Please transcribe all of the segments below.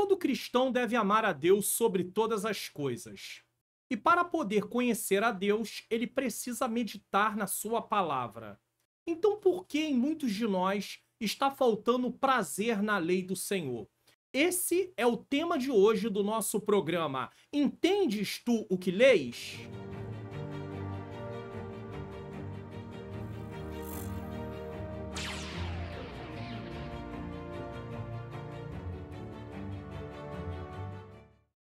Todo cristão deve amar a Deus sobre todas as coisas. E para poder conhecer a Deus, ele precisa meditar na sua palavra. Então, por que em muitos de nós está faltando prazer na lei do Senhor? Esse é o tema de hoje do nosso programa. Entendes tu o que leis?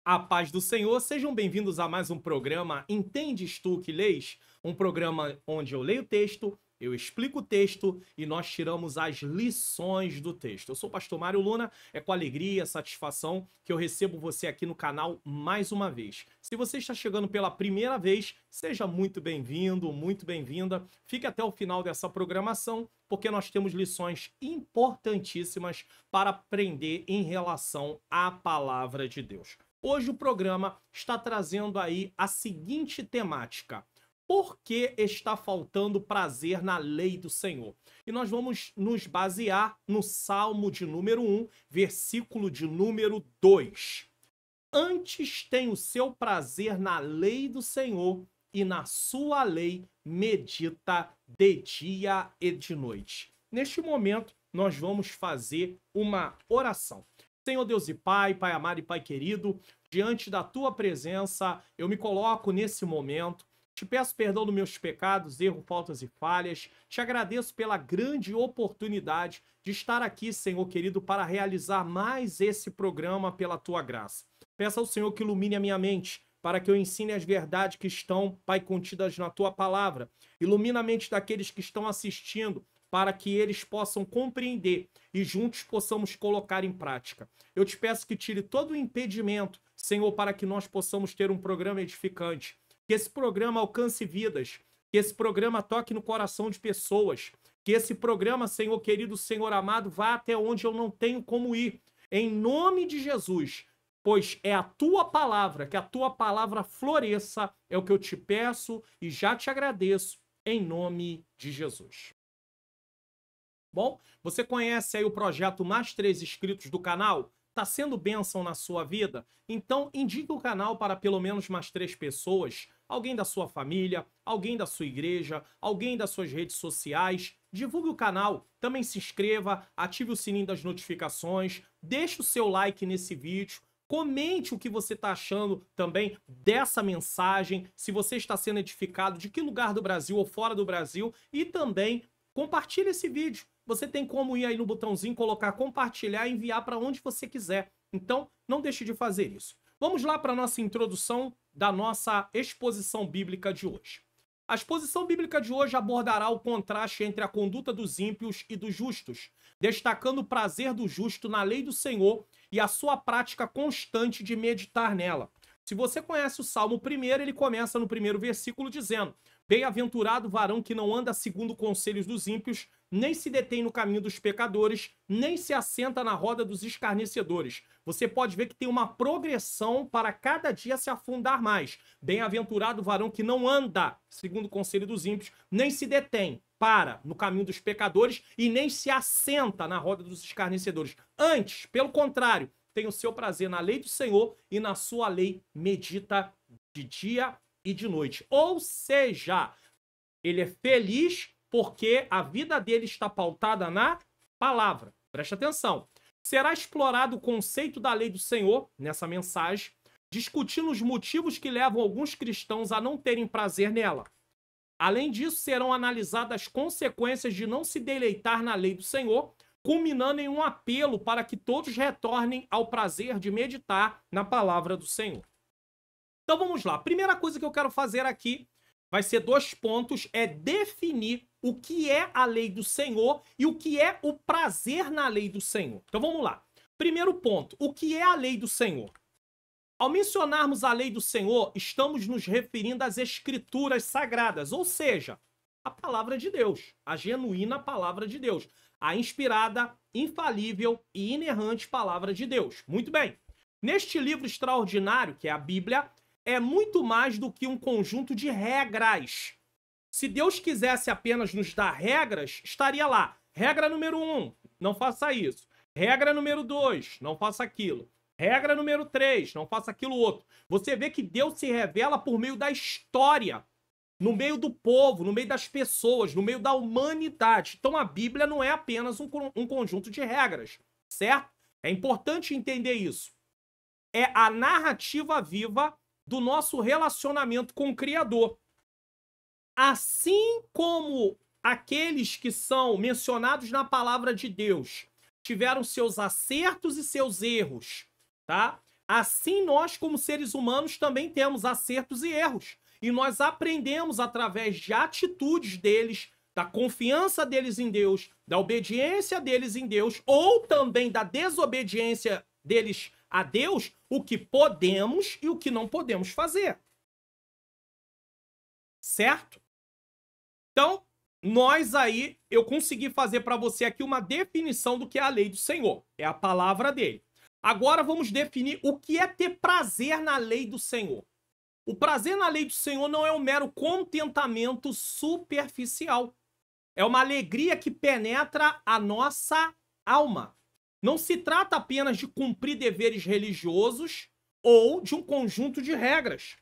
A paz do Senhor, sejam bem-vindos a mais um programa Entendes tu o que leis? Um programa onde eu leio o texto, eu explico o texto e nós tiramos as lições do texto. Eu sou o pastor Mário Luna, é com alegria e satisfação que eu recebo você aqui no canal mais uma vez. Se você está chegando pela primeira vez, seja muito bem-vindo, muito bem-vinda. Fique até o final dessa programação, porque nós temos lições importantíssimas para aprender em relação à palavra de Deus. Hoje o programa está trazendo aí a seguinte temática: por que está faltando prazer na lei do Senhor? E nós vamos nos basear no Salmo de número 1, versículo de número 2. Antes tem o seu prazer na lei do Senhor, e na sua lei medita de dia e de noite. Neste momento, nós vamos fazer uma oração. Senhor Deus e Pai, Pai amado e Pai querido, diante da Tua presença, eu me coloco nesse momento. Te peço perdão dos meus pecados, erros, faltas e falhas. Te agradeço pela grande oportunidade de estar aqui, Senhor querido, para realizar mais esse programa pela Tua graça. Peço ao Senhor que ilumine a minha mente, para que eu ensine as verdades que estão, Pai, contidas na Tua palavra. Ilumina a mente daqueles que estão assistindo, para que eles possam compreender e juntos possamos colocar em prática. Eu te peço que tire todo o impedimento, Senhor, para que nós possamos ter um programa edificante. Que esse programa alcance vidas, que esse programa toque no coração de pessoas, que esse programa, Senhor querido, Senhor amado, vá até onde eu não tenho como ir. Em nome de Jesus, pois é a Tua palavra, que a Tua palavra floresça, é o que eu te peço e já te agradeço, em nome de Jesus. Bom, você conhece aí o projeto Mais 3 Inscritos do canal? Tá sendo bênção na sua vida? Então indique o canal para pelo menos mais 3 pessoas, alguém da sua família, alguém da sua igreja, alguém das suas redes sociais. Divulgue o canal, também se inscreva, ative o sininho das notificações, deixe o seu like nesse vídeo, comente o que você está achando também dessa mensagem, se você está sendo edificado, de que lugar do Brasil ou fora do Brasil, e também compartilhe esse vídeo. Você tem como ir aí no botãozinho, colocar compartilhar e enviar para onde você quiser. Então, não deixe de fazer isso. Vamos lá para a nossa introdução da nossa exposição bíblica de hoje. A exposição bíblica de hoje abordará o contraste entre a conduta dos ímpios e dos justos, destacando o prazer do justo na lei do Senhor e a sua prática constante de meditar nela. Se você conhece o Salmo 1, ele começa no primeiro versículo dizendo: bem-aventurado o varão que não anda segundo conselhos dos ímpios, nem se detém no caminho dos pecadores, nem se assenta na roda dos escarnecedores. Você pode ver que tem uma progressão para cada dia se afundar mais. Bem-aventurado o varão que não anda segundo o conselho dos ímpios, nem se detém no caminho dos pecadores e nem se assenta na roda dos escarnecedores. Antes, pelo contrário, tem o seu prazer na lei do Senhor e na sua lei medita de dia e de noite. Ou seja, ele é feliz porque a vida dele está pautada na palavra. Preste atenção. Será explorado o conceito da lei do Senhor nessa mensagem, discutindo os motivos que levam alguns cristãos a não terem prazer nela. Além disso, serão analisadas as consequências de não se deleitar na lei do Senhor, culminando em um apelo para que todos retornem ao prazer de meditar na palavra do Senhor. Então vamos lá. A primeira coisa que eu quero fazer aqui vai ser 2 pontos, é definir o que é a lei do Senhor e o que é o prazer na lei do Senhor. Então vamos lá. Primeiro ponto, o que é a lei do Senhor? Ao mencionarmos a lei do Senhor, estamos nos referindo às escrituras sagradas, ou seja, a palavra de Deus, a genuína palavra de Deus, a inspirada, infalível e inerrante palavra de Deus. Muito bem. Neste livro extraordinário, que é a Bíblia, é muito mais do que um conjunto de regras. Se Deus quisesse apenas nos dar regras, estaria lá. Regra número 1, não faça isso. Regra número 2, não faça aquilo. Regra número 3, não faça aquilo outro. Você vê que Deus se revela por meio da história, no meio do povo, no meio das pessoas, no meio da humanidade. Então a Bíblia não é apenas um conjunto de regras, certo? É importante entender isso. É a narrativa viva do nosso relacionamento com o Criador. Assim como aqueles que são mencionados na palavra de Deus tiveram seus acertos e seus erros, tá? Assim nós, como seres humanos, também temos acertos e erros. E nós aprendemos através de atitudes deles, da confiança deles em Deus, da obediência deles em Deus, ou também da desobediência deles a Deus, o que podemos e o que não podemos fazer. Certo? Então, eu consegui fazer para você aqui uma definição do que é a lei do Senhor. É a palavra dele. Agora vamos definir o que é ter prazer na lei do Senhor. O prazer na lei do Senhor não é um mero contentamento superficial. É uma alegria que penetra a nossa alma. Não se trata apenas de cumprir deveres religiosos ou de um conjunto de regras.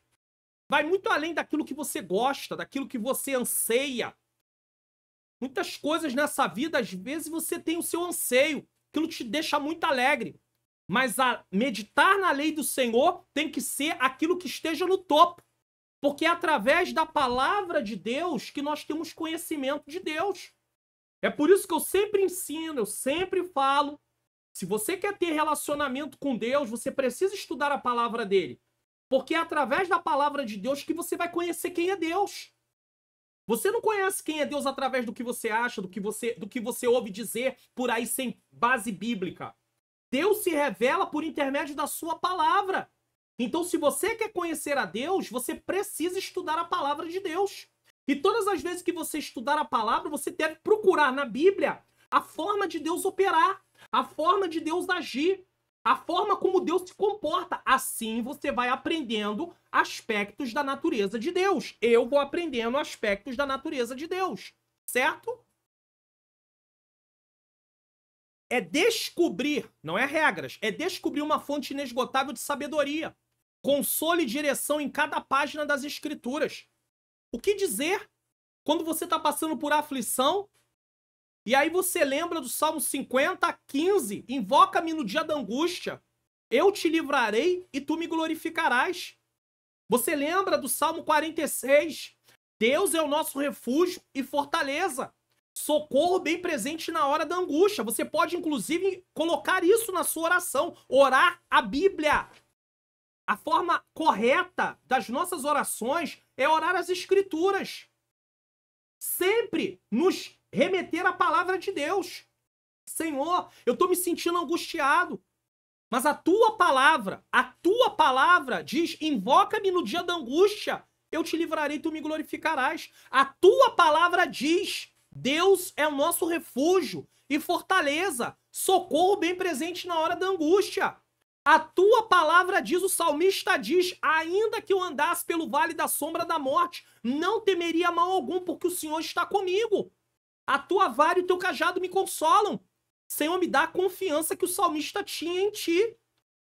Vai muito além daquilo que você gosta, daquilo que você anseia. Muitas coisas nessa vida, às vezes você tem o seu anseio, aquilo te deixa muito alegre. Mas meditar na lei do Senhor tem que ser aquilo que esteja no topo. Porque é através da palavra de Deus que nós temos conhecimento de Deus. É por isso que eu sempre ensino, eu sempre falo, se você quer ter relacionamento com Deus, você precisa estudar a palavra dele. Porque é através da palavra de Deus que você vai conhecer quem é Deus. Você não conhece quem é Deus através do que você acha, do que você ouve dizer por aí sem base bíblica. Deus se revela por intermédio da sua palavra. Então, se você quer conhecer a Deus, você precisa estudar a palavra de Deus. E todas as vezes que você estudar a palavra, você deve procurar na Bíblia a forma de Deus operar, a forma de Deus agir, a forma como Deus se comporta. Assim você vai aprendendo aspectos da natureza de Deus. Eu vou aprendendo aspectos da natureza de Deus, certo? É descobrir, não é regras, é descobrir uma fonte inesgotável de sabedoria, consolo e direção em cada página das Escrituras. O que dizer quando você está passando por aflição e aí você lembra do Salmo 50:15, invoca-me no dia da angústia, eu te livrarei e tu me glorificarás. Você lembra do Salmo 46, Deus é o nosso refúgio e fortaleza, socorro bem presente na hora da angústia. Você pode, inclusive, colocar isso na sua oração, orar a Bíblia. A forma correta das nossas orações é orar as Escrituras. Sempre nos remeter à palavra de Deus. Senhor, eu estou me sentindo angustiado, mas a tua palavra diz, invoca-me no dia da angústia, eu te livrarei e tu me glorificarás. A tua palavra diz, Deus é o nosso refúgio e fortaleza, socorro bem presente na hora da angústia. A tua palavra diz, o salmista diz, ainda que eu andasse pelo vale da sombra da morte, não temeria mal algum, porque o Senhor está comigo. A tua vara e o teu cajado me consolam. Senhor, me dá a confiança que o salmista tinha em ti.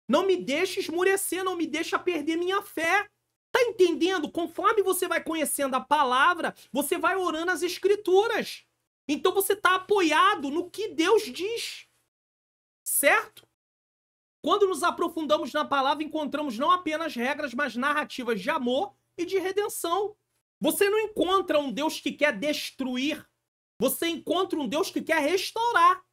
Não me deixe esmurecer, não me deixe perder minha fé. Tá entendendo? Conforme você vai conhecendo a palavra, você vai orando as Escrituras. Então você tá apoiado no que Deus diz. Certo? Quando nos aprofundamos na palavra, encontramos não apenas regras, mas narrativas de amor e de redenção. Você não encontra um Deus que quer destruir. Você encontra um Deus que quer restaurar.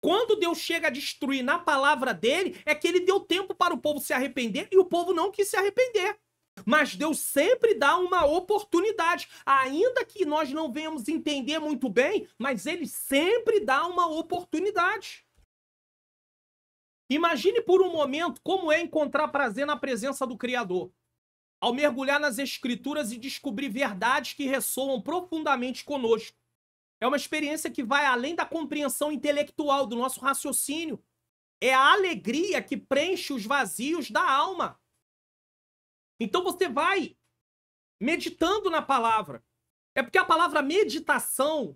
Quando Deus chega a destruir na palavra dele, é que ele deu tempo para o povo se arrepender e o povo não quis se arrepender. Mas Deus sempre dá uma oportunidade. Ainda que nós não venhamos entender muito bem, mas ele sempre dá uma oportunidade. Imagine por um momento como é encontrar prazer na presença do Criador. Ao mergulhar nas Escrituras e descobrir verdades que ressoam profundamente conosco. É uma experiência que vai além da compreensão intelectual do nosso raciocínio. É a alegria que preenche os vazios da alma. Então você vai meditando na palavra. É porque a palavra meditação,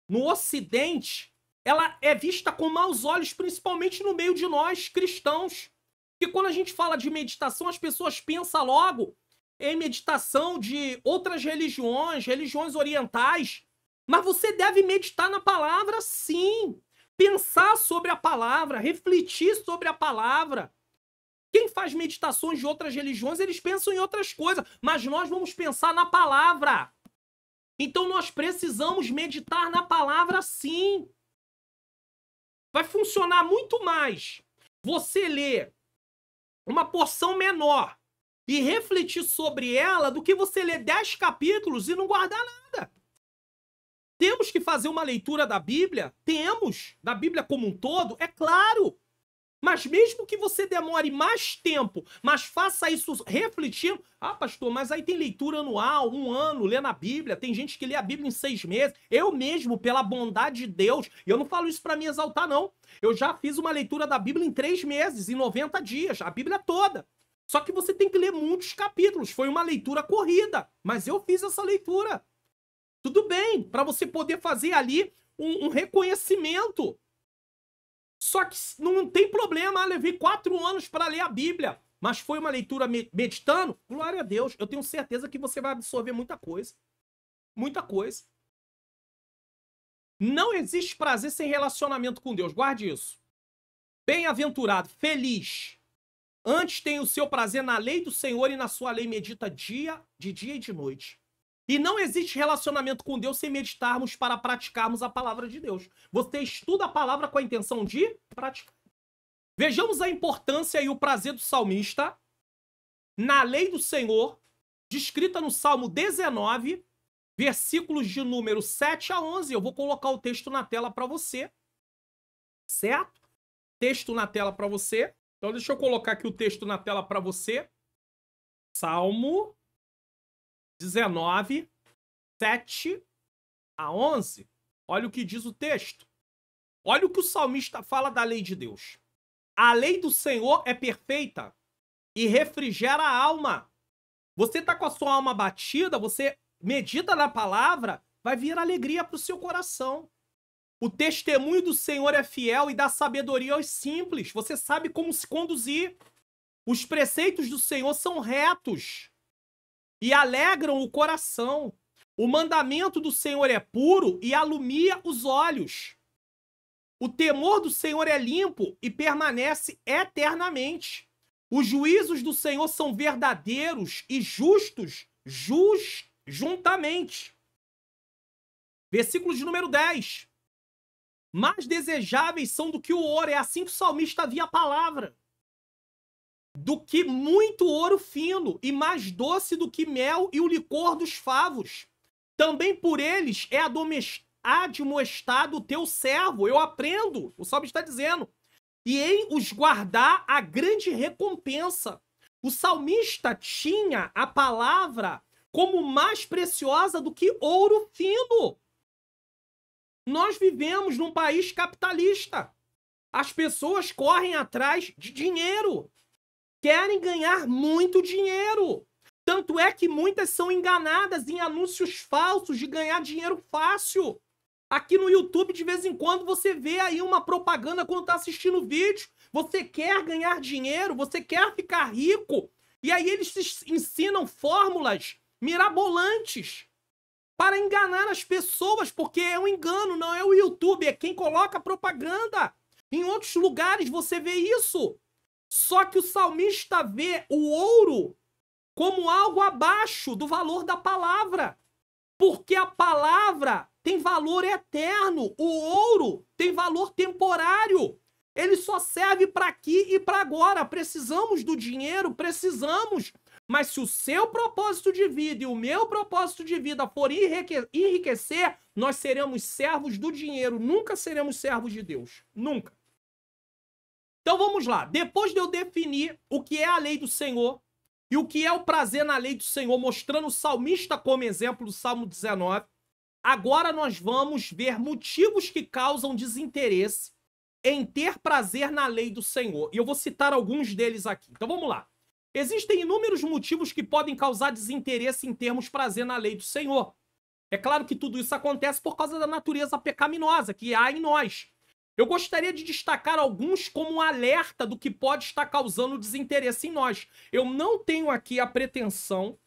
no Ocidente, ela é vista com maus olhos, principalmente no meio de nós, cristãos. Porque quando a gente fala de meditação, as pessoas pensam logo em meditação de outras religiões, religiões orientais. Mas você deve meditar na palavra, sim. Pensar sobre a palavra, refletir sobre a palavra. Quem faz meditações de outras religiões, eles pensam em outras coisas. Mas nós vamos pensar na palavra. Então nós precisamos meditar na palavra, sim. Vai funcionar muito mais você ler uma porção menor e refletir sobre ela do que você ler 10 capítulos e não guardar nada. Temos que fazer uma leitura da Bíblia? Temos. Da Bíblia como um todo? É claro. Mas mesmo que você demore mais tempo, mas faça isso refletindo... Ah, pastor, mas aí tem leitura anual, 1 ano, lendo a Bíblia. Tem gente que lê a Bíblia em 6 meses. Eu mesmo, pela bondade de Deus, eu não falo isso para me exaltar, não. Eu já fiz uma leitura da Bíblia em 3 meses, em 90 dias, a Bíblia toda. Só que você tem que ler muitos capítulos. Foi uma leitura corrida, mas eu fiz essa leitura. Tudo bem, para você poder fazer ali um reconhecimento. Só que não tem problema, levei 4 anos para ler a Bíblia, mas foi uma leitura meditando, glória a Deus, eu tenho certeza que você vai absorver muita coisa. Muita coisa. Não existe prazer sem relacionamento com Deus, guarde isso. Bem-aventurado, feliz. Antes tem o seu prazer na lei do Senhor e na sua lei medita dia e de noite. E não existe relacionamento com Deus sem meditarmos para praticarmos a palavra de Deus. Você estuda a palavra com a intenção de praticar. Vejamos a importância e o prazer do salmista na lei do Senhor, descrita no Salmo 19, versículos de número 7 a 11. Eu vou colocar o texto na tela para você. Certo? Texto na tela para você. Então deixa eu colocar aqui o texto na tela para você. Salmo 19, 7 a 11. Olha o que diz o texto. Olha o que o salmista fala da lei de Deus. A lei do Senhor é perfeita e refrigera a alma. Você está com a sua alma batida, você medita na palavra, vai vir alegria para o seu coração. O testemunho do Senhor é fiel e dá sabedoria aos simples. Você sabe como se conduzir. Os preceitos do Senhor são retos e alegram o coração. O mandamento do Senhor é puro e alumia os olhos. O temor do Senhor é limpo e permanece eternamente. Os juízos do Senhor são verdadeiros e justos juntamente. Versículo de número 10. Mais desejáveis são do que o ouro. É assim que o salmista via a palavra. Do que muito ouro fino, e mais doce do que mel e o licor dos favos. Também por eles é admoestado o teu servo. Eu aprendo, o salmista está dizendo. E em os guardar a grande recompensa. O salmista tinha a palavra como mais preciosa do que ouro fino. Nós vivemos num país capitalista. As pessoas correm atrás de dinheiro. Querem ganhar muito dinheiro. Tanto é que muitas são enganadas em anúncios falsos de ganhar dinheiro fácil. Aqui no YouTube, de vez em quando, você vê aí uma propaganda quando está assistindo o vídeo. Você quer ganhar dinheiro, você quer ficar rico. E aí eles ensinam fórmulas mirabolantes para enganar as pessoas, porque é um engano, não é o YouTube, é quem coloca propaganda. Em outros lugares você vê isso. Só que o salmista vê o ouro como algo abaixo do valor da palavra. Porque a palavra tem valor eterno. O ouro tem valor temporário. Ele só serve para aqui e para agora. Precisamos do dinheiro? Precisamos. Mas se o seu propósito de vida e o meu propósito de vida for enriquecer, nós seremos servos do dinheiro. Nunca seremos servos de Deus. Nunca. Então vamos lá. Depois de eu definir o que é a lei do Senhor e o que é o prazer na lei do Senhor, mostrando o salmista como exemplo do Salmo 19, agora nós vamos ver motivos que causam desinteresse em ter prazer na lei do Senhor. E eu vou citar alguns deles aqui. Então vamos lá. Existem inúmeros motivos que podem causar desinteresse em termos prazer na lei do Senhor. É claro que tudo isso acontece por causa da natureza pecaminosa que há em nós. Eu gostaria de destacar alguns como um alerta do que pode estar causando desinteresse em nós. Eu não tenho aqui a pretensão,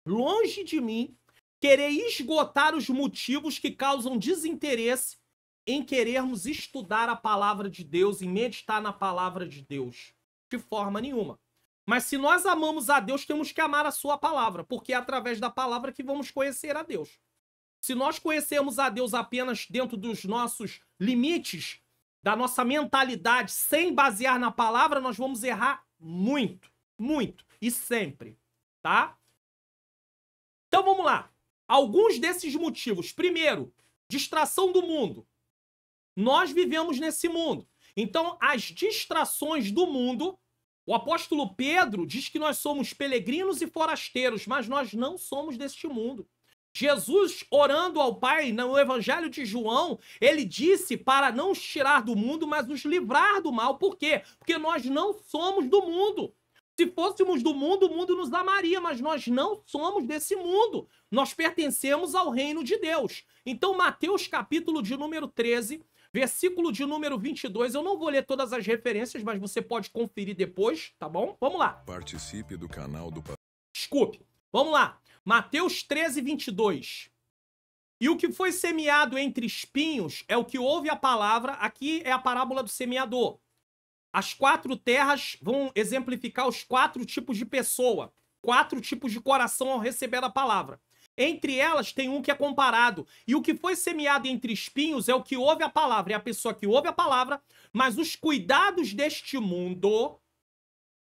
longe de mim, querer esgotar os motivos que causam desinteresse em querermos estudar a palavra de Deus e meditar na palavra de Deus. De forma nenhuma. Mas se nós amamos a Deus, temos que amar a sua palavra, porque é através da palavra que vamos conhecer a Deus. Se nós conhecermos a Deus apenas dentro dos nossos limites, da nossa mentalidade, sem basear na palavra, nós vamos errar muito, muito e sempre, tá? Então vamos lá. Alguns desses motivos. Primeiro, distração do mundo. Nós vivemos nesse mundo. Então, as distrações do mundo, o apóstolo Pedro diz que nós somos peregrinos e forasteiros, mas nós não somos deste mundo. Jesus, orando ao Pai, no Evangelho de João, ele disse para não nos tirar do mundo, mas nos livrar do mal. Por quê? Porque nós não somos do mundo. Se fôssemos do mundo, o mundo nos amaria, mas nós não somos desse mundo. Nós pertencemos ao reino de Deus. Então, Mateus, capítulo de número 13, versículo de número 22, eu não vou ler todas as referências, mas você pode conferir depois, tá bom? Vamos lá. Participe do canal do... Desculpe. Vamos lá. Mateus 13, 22. E o que foi semeado entre espinhos é o que ouve a palavra. Aqui é a parábola do semeador. As 4 terras vão exemplificar os 4 tipos de pessoa. 4 tipos de coração ao receber a palavra. Entre elas tem um que é comparado. E o que foi semeado entre espinhos é o que ouve a palavra. É a pessoa que ouve a palavra, mas os cuidados deste mundo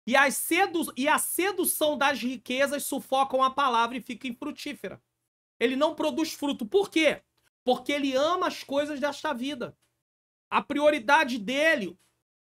e a sedução das riquezas sufocam a palavra e fica infrutífera. Ele não produz fruto. Por quê? Porque ele ama as coisas desta vida. A prioridade dele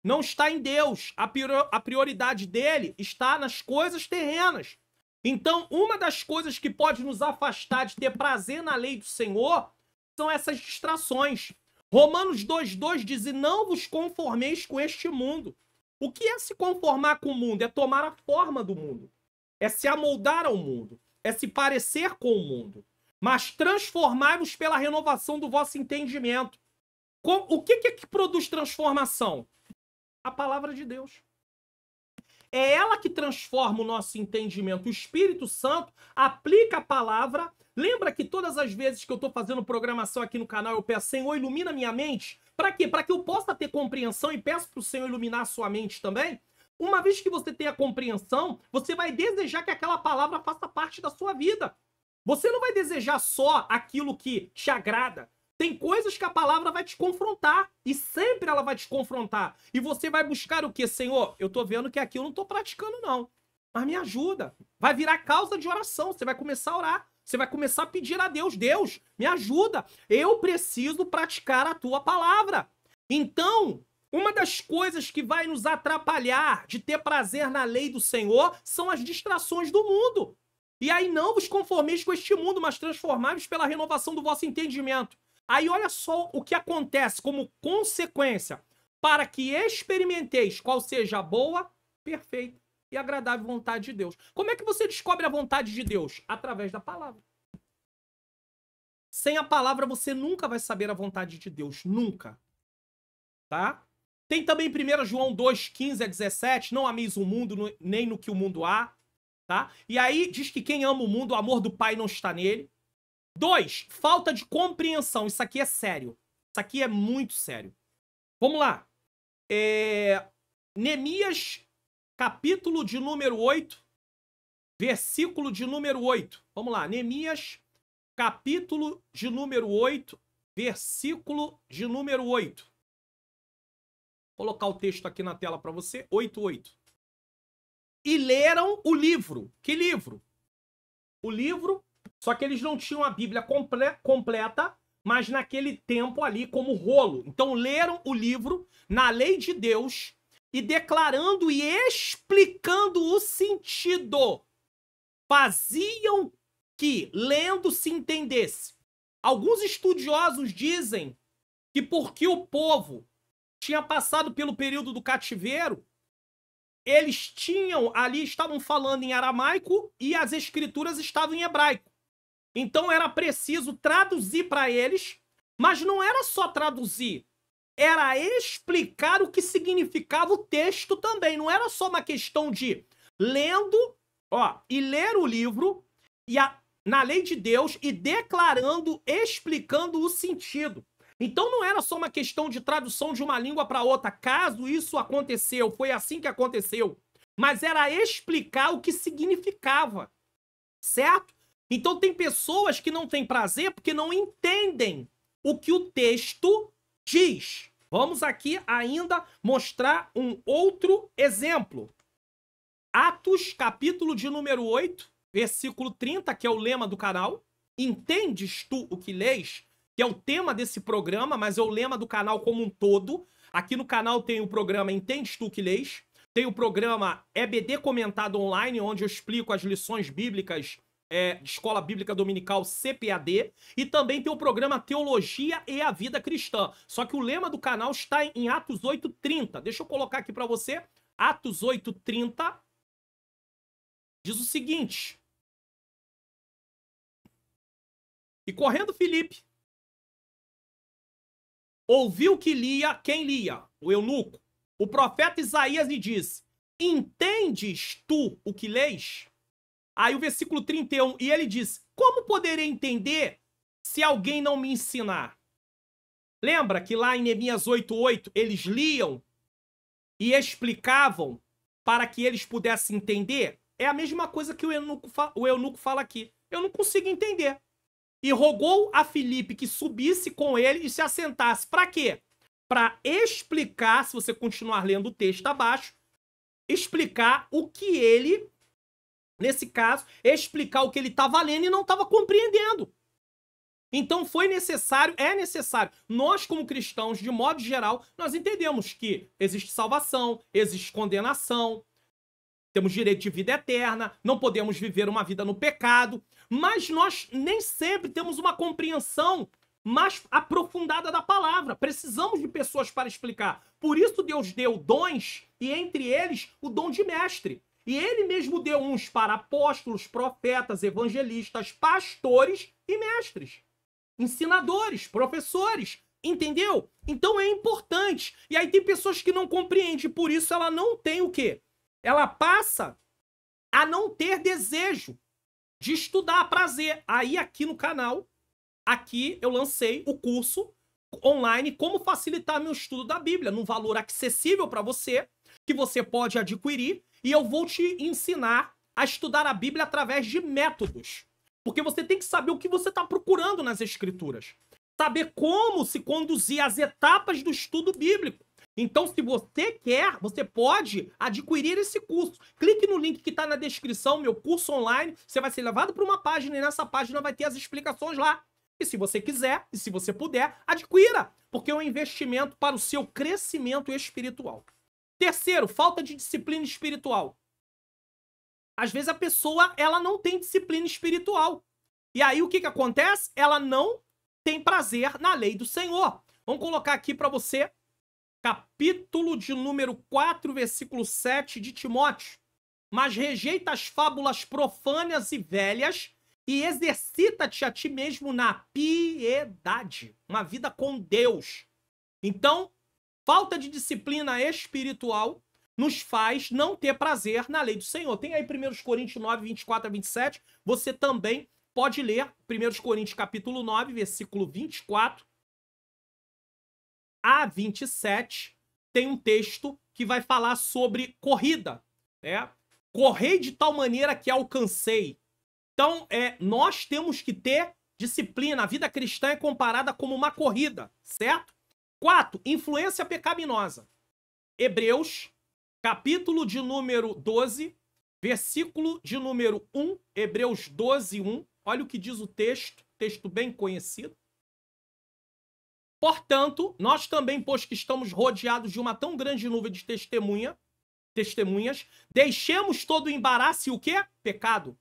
não está em Deus. A prioridade dele está nas coisas terrenas. Então, uma das coisas que pode nos afastar de ter prazer na lei do Senhor são essas distrações. Romanos 2,2 diz: e não vos conformeis com este mundo. O que é se conformar com o mundo? É tomar a forma do mundo. É se amoldar ao mundo. É se parecer com o mundo. Mas transformai-vos pela renovação do vosso entendimento. O que é que produz transformação? A palavra de Deus. É ela que transforma o nosso entendimento. O Espírito Santo aplica a palavra. Lembra que todas as vezes que eu estou fazendo programação aqui no canal, eu peço: Senhor, ilumina minha mente. Para quê? Para que eu possa ter compreensão, e peço para o Senhor iluminar a sua mente também. Uma vez que você tem a compreensão, você vai desejar que aquela palavra faça parte da sua vida. Você não vai desejar só aquilo que te agrada. Tem coisas que a palavra vai te confrontar. E sempre ela vai te confrontar. E você vai buscar o quê? Senhor, eu tô vendo que aqui eu não tô praticando, não. Mas me ajuda. Vai virar causa de oração. Você vai começar a orar. Você vai começar a pedir a Deus: Deus, me ajuda. Eu preciso praticar a tua palavra. Então, uma das coisas que vai nos atrapalhar de ter prazer na lei do Senhor são as distrações do mundo. E aí não vos conformeis com este mundo, mas transformai-vos pela renovação do vosso entendimento. Aí olha só o que acontece como consequência, para que experimenteis qual seja a boa, perfeita e agradável vontade de Deus. Como é que você descobre a vontade de Deus? Através da palavra. Sem a palavra você nunca vai saber a vontade de Deus, nunca. Tá? Tem também 1 João 2, 15 a 17, não ameis o mundo, nem no que o mundo há. Tá? E aí diz que quem ama o mundo, o amor do Pai não está nele. 2, falta de compreensão. Isso aqui é sério. Isso aqui é muito sério. Vamos lá. Neemias, capítulo de número 8, versículo de número 8. Vamos lá. Neemias, capítulo de número 8, versículo de número 8. Vou colocar o texto aqui na tela para você. 8:8. E leram o livro. Que livro? O livro... Só que eles não tinham a Bíblia completa, mas naquele tempo ali como rolo. Então leram o livro na lei de Deus e declarando e explicando o sentido. Faziam que, lendo, se entendesse. Alguns estudiosos dizem que porque o povo tinha passado pelo período do cativeiro, eles estavam falando em aramaico e as escrituras estavam em hebraico. Então era preciso traduzir para eles, mas não era só traduzir. era explicar o que significava o texto também. Não era só uma questão de lendo, e ler o livro na lei de Deus e declarando, explicando o sentido. Então não era só uma questão de tradução de uma língua para outra. Caso isso aconteceu, foi assim que aconteceu. Mas era explicar o que significava, certo? Então tem pessoas que não têm prazer porque não entendem o que o texto diz. Vamos aqui ainda mostrar um outro exemplo. Atos, capítulo de número 8, versículo 30, que é o lema do canal. Entendes tu o que lês? Que é o tema desse programa, mas é o lema do canal como um todo. Aqui no canal tem o programa Entendes tu o que lês? Tem o programa EBD Comentado Online, onde eu explico as lições bíblicas de Escola Bíblica Dominical CPAD, e também tem o programa Teologia e a Vida Cristã. Só que o lema do canal está em Atos 8:30. Deixa eu colocar aqui para você. Atos 8:30 diz o seguinte: e correndo Filipe, ouviu que lia, quem lia? O eunuco, o profeta Isaías, e disse: entendes tu o que lês? Aí o versículo 31, e ele diz: como poderei entender se alguém não me ensinar? Lembra que lá em Neemias 8:8 eles liam e explicavam para que eles pudessem entender? É a mesma coisa que o eunuco fala aqui. Eu não consigo entender. E rogou a Filipe que subisse com ele e se assentasse. Para quê? Para explicar, se você continuar lendo o texto abaixo, explicar o que ele, nesse caso, explicar o que ele estava lendo e não estava compreendendo. Então foi necessário, é necessário. Nós, como cristãos, de modo geral, nós entendemos que existe salvação, existe condenação, temos direito de vida eterna, não podemos viver uma vida no pecado, mas nós nem sempre temos uma compreensão mais aprofundada da palavra. Precisamos de pessoas para explicar. Por isso Deus deu dons, e entre eles o dom de mestre. E ele mesmo deu uns para apóstolos, profetas, evangelistas, pastores e mestres. Ensinadores, professores, entendeu? Então é importante. E aí tem pessoas que não compreendem, por isso ela não tem o quê? Ela passa a não ter desejo de estudar a prazer. Aí aqui no canal, aqui eu lancei o curso online Como Facilitar Meu Estudo da Bíblia, num valor acessível para você, que você pode adquirir, e eu vou te ensinar a estudar a Bíblia através de métodos. Porque você tem que saber o que você está procurando nas Escrituras. Saber como se conduzir às etapas do estudo bíblico. Então, se você quer, você pode adquirir esse curso. Clique no link que está na descrição, meu curso online. Você vai ser levado para uma página e nessa página vai ter as explicações lá. E se você quiser, e se você puder, adquira. Porque é um investimento para o seu crescimento espiritual. Terceiro, falta de disciplina espiritual. Às vezes a pessoa, ela não tem disciplina espiritual. E aí o que acontece? Ela não tem prazer na lei do Senhor. Vamos colocar aqui para você, capítulo de número 4, versículo 7 de Timóteo. Mas rejeita as fábulas profanas e velhas e exercita-te a ti mesmo na piedade. Uma vida com Deus. Então, falta de disciplina espiritual nos faz não ter prazer na lei do Senhor. Tem aí 1 Coríntios 9, 24 a 27. Você também pode ler 1 Coríntios capítulo 9, versículo 24 a 27. Tem um texto que vai falar sobre corrida. Correi de tal maneira que alcancei. Então, nós temos que ter disciplina. A vida cristã é comparada como uma corrida, certo? 4. Influência pecaminosa. Hebreus, capítulo de número 12, versículo de número 1. Hebreus 12, 1. Olha o que diz o texto bem conhecido. Portanto, nós também, pois que estamos rodeados de uma tão grande nuvem de testemunhas, deixemos todo o embaraço e o quê? Pecado.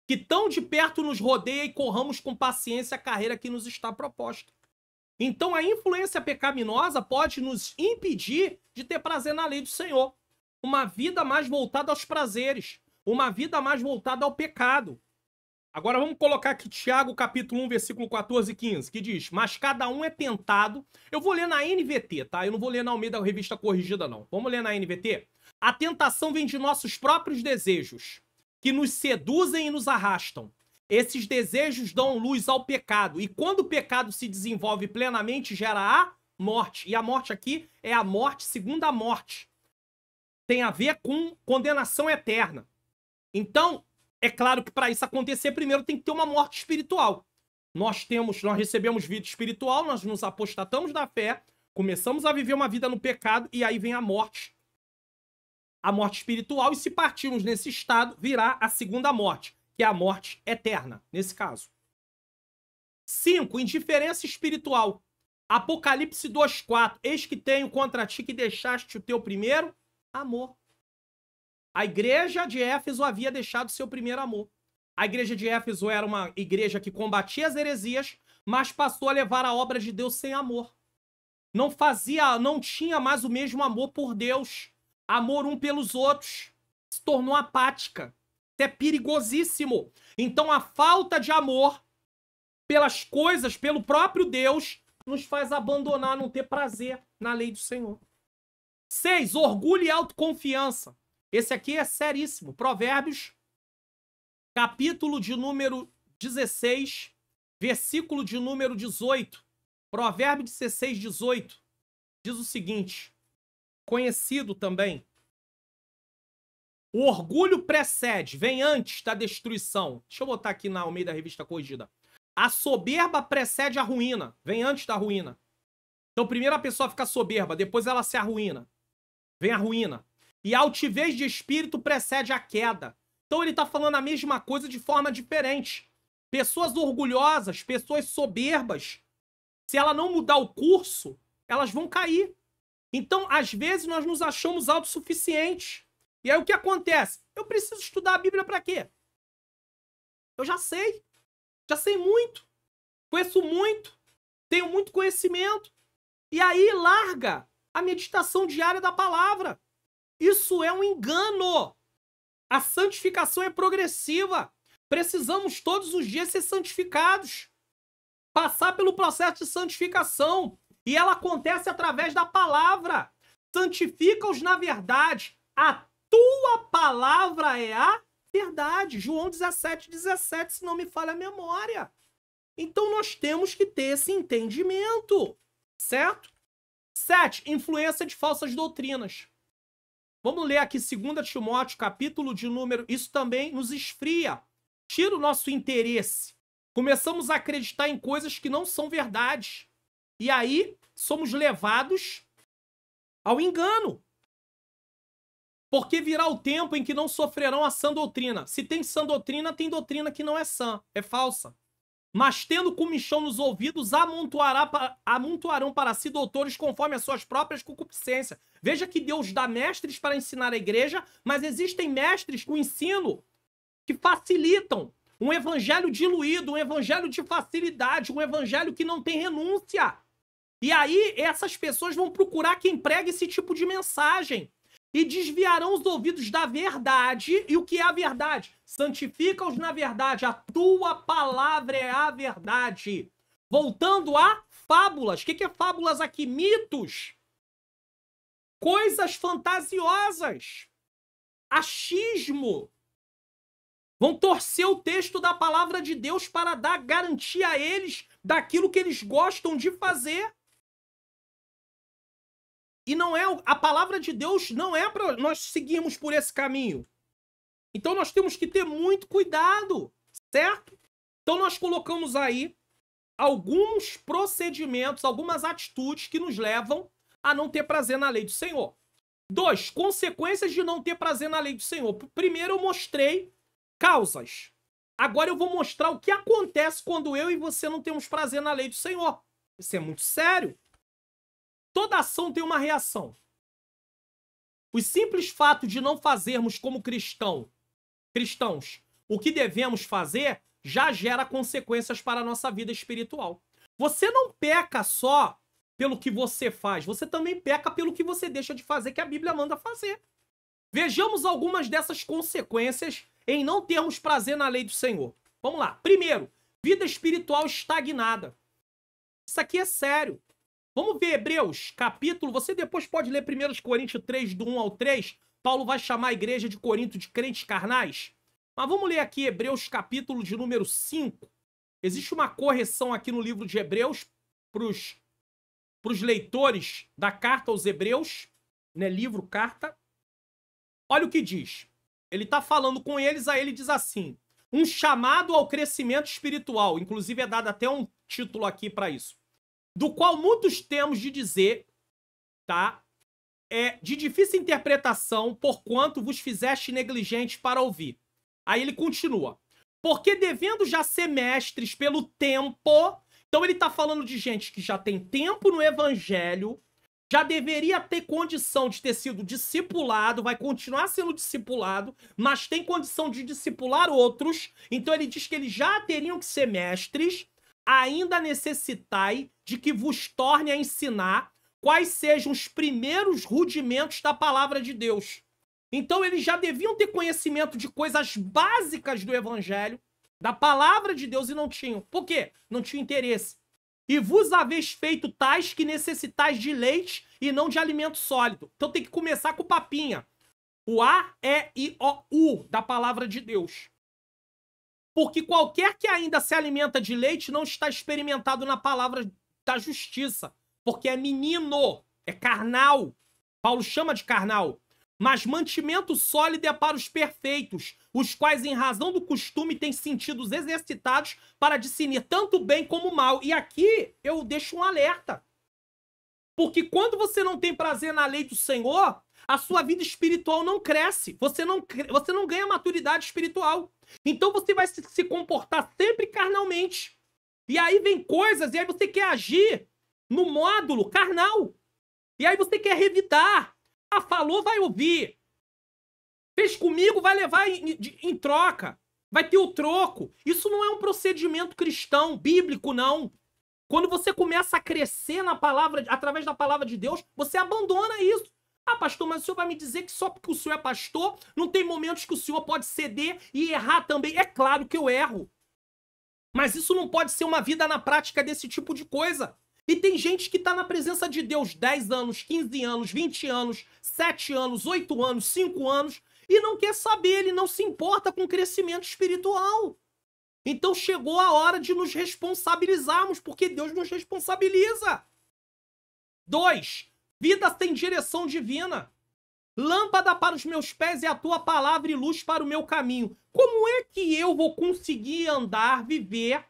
Que tão de perto nos rodeia e corramos com paciência a carreira que nos está proposta. Então a influência pecaminosa pode nos impedir de ter prazer na lei do Senhor. Uma vida mais voltada aos prazeres. Uma vida mais voltada ao pecado. Agora vamos colocar aqui Tiago, capítulo 1, versículo 14 e 15, que diz: mas cada um é tentado. Eu vou ler na NVT, tá? Eu não vou ler na Almeida Revista Corrigida, não. Vamos ler na NVT? A tentação vem de nossos próprios desejos, que nos seduzem e nos arrastam. Esses desejos dão luz ao pecado, e quando o pecado se desenvolve plenamente, gera a morte. E a morte aqui é a morte, segunda morte. Tem a ver com condenação eterna. Então, é claro que para isso acontecer, primeiro tem que ter uma morte espiritual. Nós recebemos vida espiritual, nós nos apostatamos da fé, começamos a viver uma vida no pecado, e aí vem a morte espiritual, e se partirmos nesse estado, virá a segunda morte, que é a morte eterna, nesse caso. 5. Indiferença espiritual. Apocalipse 2:4. Eis que tenho contra ti que deixaste o teu primeiro amor. A igreja de Éfeso havia deixado seu primeiro amor. A igreja de Éfeso era uma igreja que combatia as heresias, mas passou a levar a obra de Deus sem amor. Não tinha mais o mesmo amor por Deus. Amor um pelos outros. Se tornou apática. Isso é perigosíssimo. Então a falta de amor pelas coisas, pelo próprio Deus, nos faz abandonar, não ter prazer na lei do Senhor. 6. Orgulho e autoconfiança. Esse aqui é seríssimo. Provérbios, capítulo de número 16, versículo de número 18. Provérbios 16, 18. Diz o seguinte, conhecido também. O orgulho precede, vem antes da destruição. Deixa eu botar aqui na Almeida Revista Corrigida. A soberba precede a ruína, vem antes da ruína. Então primeiro a pessoa fica soberba, depois ela se arruína. Vem a ruína. E a altivez de espírito precede a queda. Então ele está falando a mesma coisa de forma diferente. Pessoas orgulhosas, pessoas soberbas, se ela não mudar o curso, elas vão cair. Então, às vezes, nós nos achamos autossuficientes. E aí o que acontece? Eu preciso estudar a Bíblia para quê? Eu já sei muito, conheço muito, tenho muito conhecimento. E aí larga a meditação diária da palavra. Isso é um engano. A santificação é progressiva. Precisamos todos os dias ser santificados. Passar pelo processo de santificação. E ela acontece através da palavra. Santifica-os na verdade. A tua palavra é a verdade. João 17, 17, se não me falha a memória. Então nós temos que ter esse entendimento. Certo? 7. Influência de falsas doutrinas. Vamos ler aqui 2 Timóteo, capítulo de número... Isso também nos esfria. Tira o nosso interesse. Começamos a acreditar em coisas que não são verdade. E aí somos levados ao engano. Porque virá o tempo em que não sofrerão a sã doutrina. Se tem sã doutrina, tem doutrina que não é sã, é falsa. Mas tendo comichão nos ouvidos, amontoarão para si doutores conforme as suas próprias concupiscências. Veja que Deus dá mestres para ensinar a igreja, mas existem mestres com ensino que facilitam. Um evangelho diluído, um evangelho de facilidade, um evangelho que não tem renúncia. E aí essas pessoas vão procurar quem prega esse tipo de mensagem. E desviarão os ouvidos da verdade. E o que é a verdade? Santifica-os na verdade. A tua palavra é a verdade. Voltando a fábulas. O que é fábulas aqui? Mitos. Coisas fantasiosas. Achismo. Vão torcer o texto da palavra de Deus para dar garantia a eles daquilo que eles gostam de fazer. E não é a palavra de Deus, não é para nós seguirmos por esse caminho. Então nós temos que ter muito cuidado, certo? Então nós colocamos aí alguns procedimentos, algumas atitudes que nos levam a não ter prazer na lei do Senhor. 2. Consequências de não ter prazer na lei do Senhor. Primeiro eu mostrei causas. Agora eu vou mostrar o que acontece quando eu e você não temos prazer na lei do Senhor. Isso é muito sério. Toda ação tem uma reação. O simples fato de não fazermos como cristãos o que devemos fazer já gera consequências para a nossa vida espiritual. Você não peca só pelo que você faz, você também peca pelo que você deixa de fazer, que a Bíblia manda fazer. Vejamos algumas dessas consequências em não termos prazer na lei do Senhor. Vamos lá. Primeiro, vida espiritual estagnada. Isso aqui é sério. Vamos ver Hebreus, capítulo... Você depois pode ler 1 Coríntios 3, do 1 ao 3. Paulo vai chamar a igreja de Corinto de crentes carnais. Mas vamos ler aqui Hebreus, capítulo de número 5. Existe uma correção aqui no livro de Hebreus para os leitores da carta aos Hebreus, né? Livro, carta. Olha o que diz. Ele está falando com eles, aí ele diz assim: um chamado ao crescimento espiritual. Inclusive é dado até um título aqui para isso. Do qual muitos temos de dizer, tá? É de difícil interpretação, porquanto vos fizeste negligentes para ouvir. Aí ele continua. Porque devendo já ser mestres pelo tempo... Então ele tá falando de gente que já tem tempo no evangelho, já deveria ter condição de ter sido discipulado, vai continuar sendo discipulado, mas tem condição de discipular outros. Então ele diz que eles já teriam que ser mestres, ainda necessitai de que vos torne a ensinar quais sejam os primeiros rudimentos da palavra de Deus. Então eles já deviam ter conhecimento de coisas básicas do evangelho, da palavra de Deus, e não tinham. Por quê? Não tinham interesse. E vos haveis feito tais que necessitais de leite e não de alimento sólido. Então tem que começar com o papinha. O A, E, I, O, U da palavra de Deus. Porque qualquer que ainda se alimenta de leite não está experimentado na palavra da justiça. Porque é menino, é carnal. Paulo chama de carnal. Mas mantimento sólido é para os perfeitos, os quais, em razão do costume, têm sentidos exercitados para discernir tanto o bem como o mal. E aqui eu deixo um alerta. Porque quando você não tem prazer na lei do Senhor, a sua vida espiritual não cresce. Você não ganha maturidade espiritual. Então você vai se comportar sempre carnalmente. E aí vem coisas, e aí você quer agir no módulo carnal. E aí você quer revidar. Ah, falou, vai ouvir. Fez comigo, vai levar em troca. Vai ter o troco. Isso não é um procedimento cristão, bíblico, não. Quando você começa a crescer na palavra, através da palavra de Deus, você abandona isso. Ah, pastor, mas o senhor vai me dizer que só porque o senhor é pastor, não tem momentos que o senhor pode ceder e errar também. É claro que eu erro. Mas isso não pode ser uma vida na prática desse tipo de coisa. E tem gente que está na presença de Deus 10 anos, 15 anos, 20 anos, 7 anos, 8 anos, 5 anos, e não quer saber, ele não se importa com o crescimento espiritual. Então chegou a hora de nos responsabilizarmos, porque Deus nos responsabiliza. 2. Vida sem direção divina. Lâmpada para os meus pés é a tua palavra e luz para o meu caminho. Como é que eu vou conseguir andar, viver,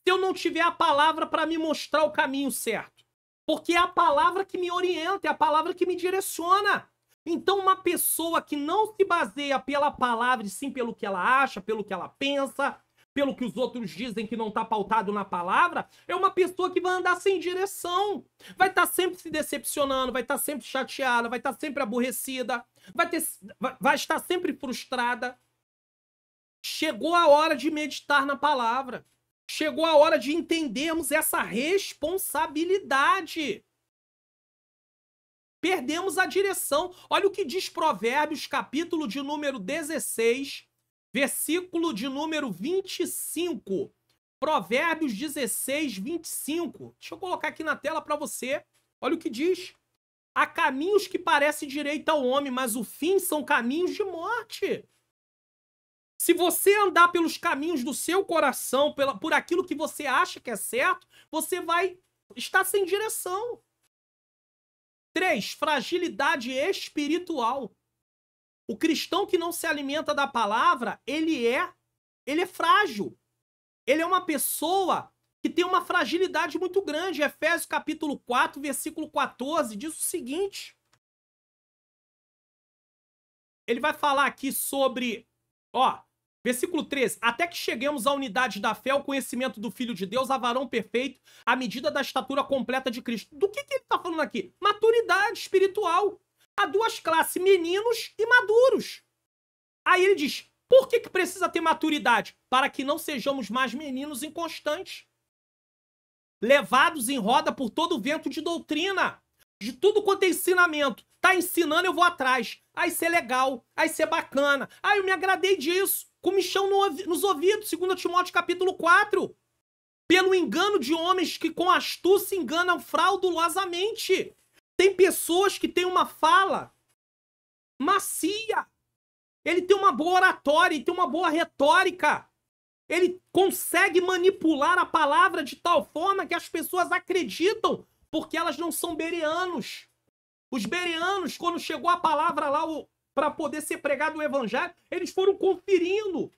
se eu não tiver a palavra para me mostrar o caminho certo? Porque é a palavra que me orienta, é a palavra que me direciona. Então uma pessoa que não se baseia pela palavra e sim pelo que ela acha, pelo que ela pensa, pelo que os outros dizem que não está pautado na palavra, é uma pessoa que vai andar sem direção. Vai estar sempre se decepcionando, vai estar sempre chateada, vai estar sempre aborrecida, vai estar sempre frustrada. Chegou a hora de meditar na palavra. Chegou a hora de entendermos essa responsabilidade. Perdemos a direção. Olha o que diz Provérbios, capítulo de número 16, versículo de número 25. Provérbios 16, 25. Deixa eu colocar aqui na tela para você. Olha o que diz. Há caminhos que parecem direito ao homem, mas o fim são caminhos de morte. Se você andar pelos caminhos do seu coração, por aquilo que você acha que é certo, você vai estar sem direção. 3. Fragilidade espiritual. O cristão que não se alimenta da palavra, ele é frágil. Ele é uma pessoa que tem uma fragilidade muito grande. Efésios capítulo 4, versículo 14, diz o seguinte. Ele vai falar aqui sobre, versículo 13. Até que cheguemos à unidade da fé, ao conhecimento do Filho de Deus, a varão perfeito, à medida da estatura completa de Cristo. Do que ele está falando aqui? Maturidade espiritual. Há duas classes, meninos e maduros. Aí ele diz, por que precisa ter maturidade? Para que não sejamos mais meninos inconstantes, levados em roda por todo o vento de doutrina, de tudo quanto é ensinamento, Tá ensinando, eu vou atrás. Aí isso é legal, aí isso é bacana. Aí eu me agradei disso. Comichão nos ouvidos, 2 Timóteo capítulo 4. Pelo engano de homens que com astúcia enganam fraudulosamente. Tem pessoas que têm uma fala macia. Ele tem uma boa oratória, ele tem uma boa retórica. Ele consegue manipular a palavra de tal forma que as pessoas acreditam, porque elas não são bereanos. Os bereanos, quando chegou a palavra lá para poder ser pregado o evangelho, eles foram conferindo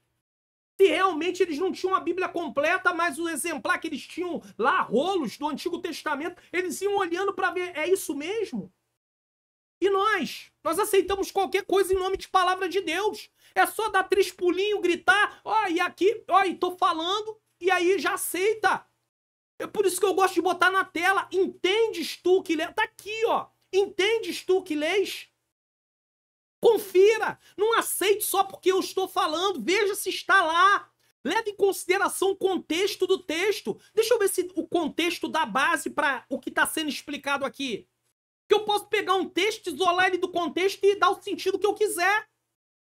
se realmente eles não tinham a Bíblia completa, mas o exemplar que eles tinham lá, rolos do Antigo Testamento, eles iam olhando para ver, é isso mesmo? E nós aceitamos qualquer coisa em nome de palavra de Deus. É só dar 3 pulinhos, gritar, ó, e aqui, ó, e tô falando, e aí já aceita. É por isso que eu gosto de botar na tela, entendes tu que lês? Tá aqui, ó, entendes tu que lês? Confira, não aceite só porque eu estou falando, veja se está lá. Leve em consideração o contexto do texto. Deixa eu ver se o contexto dá base para o que está sendo explicado aqui. Que eu posso pegar um texto, isolar ele do contexto e dar o sentido que eu quiser.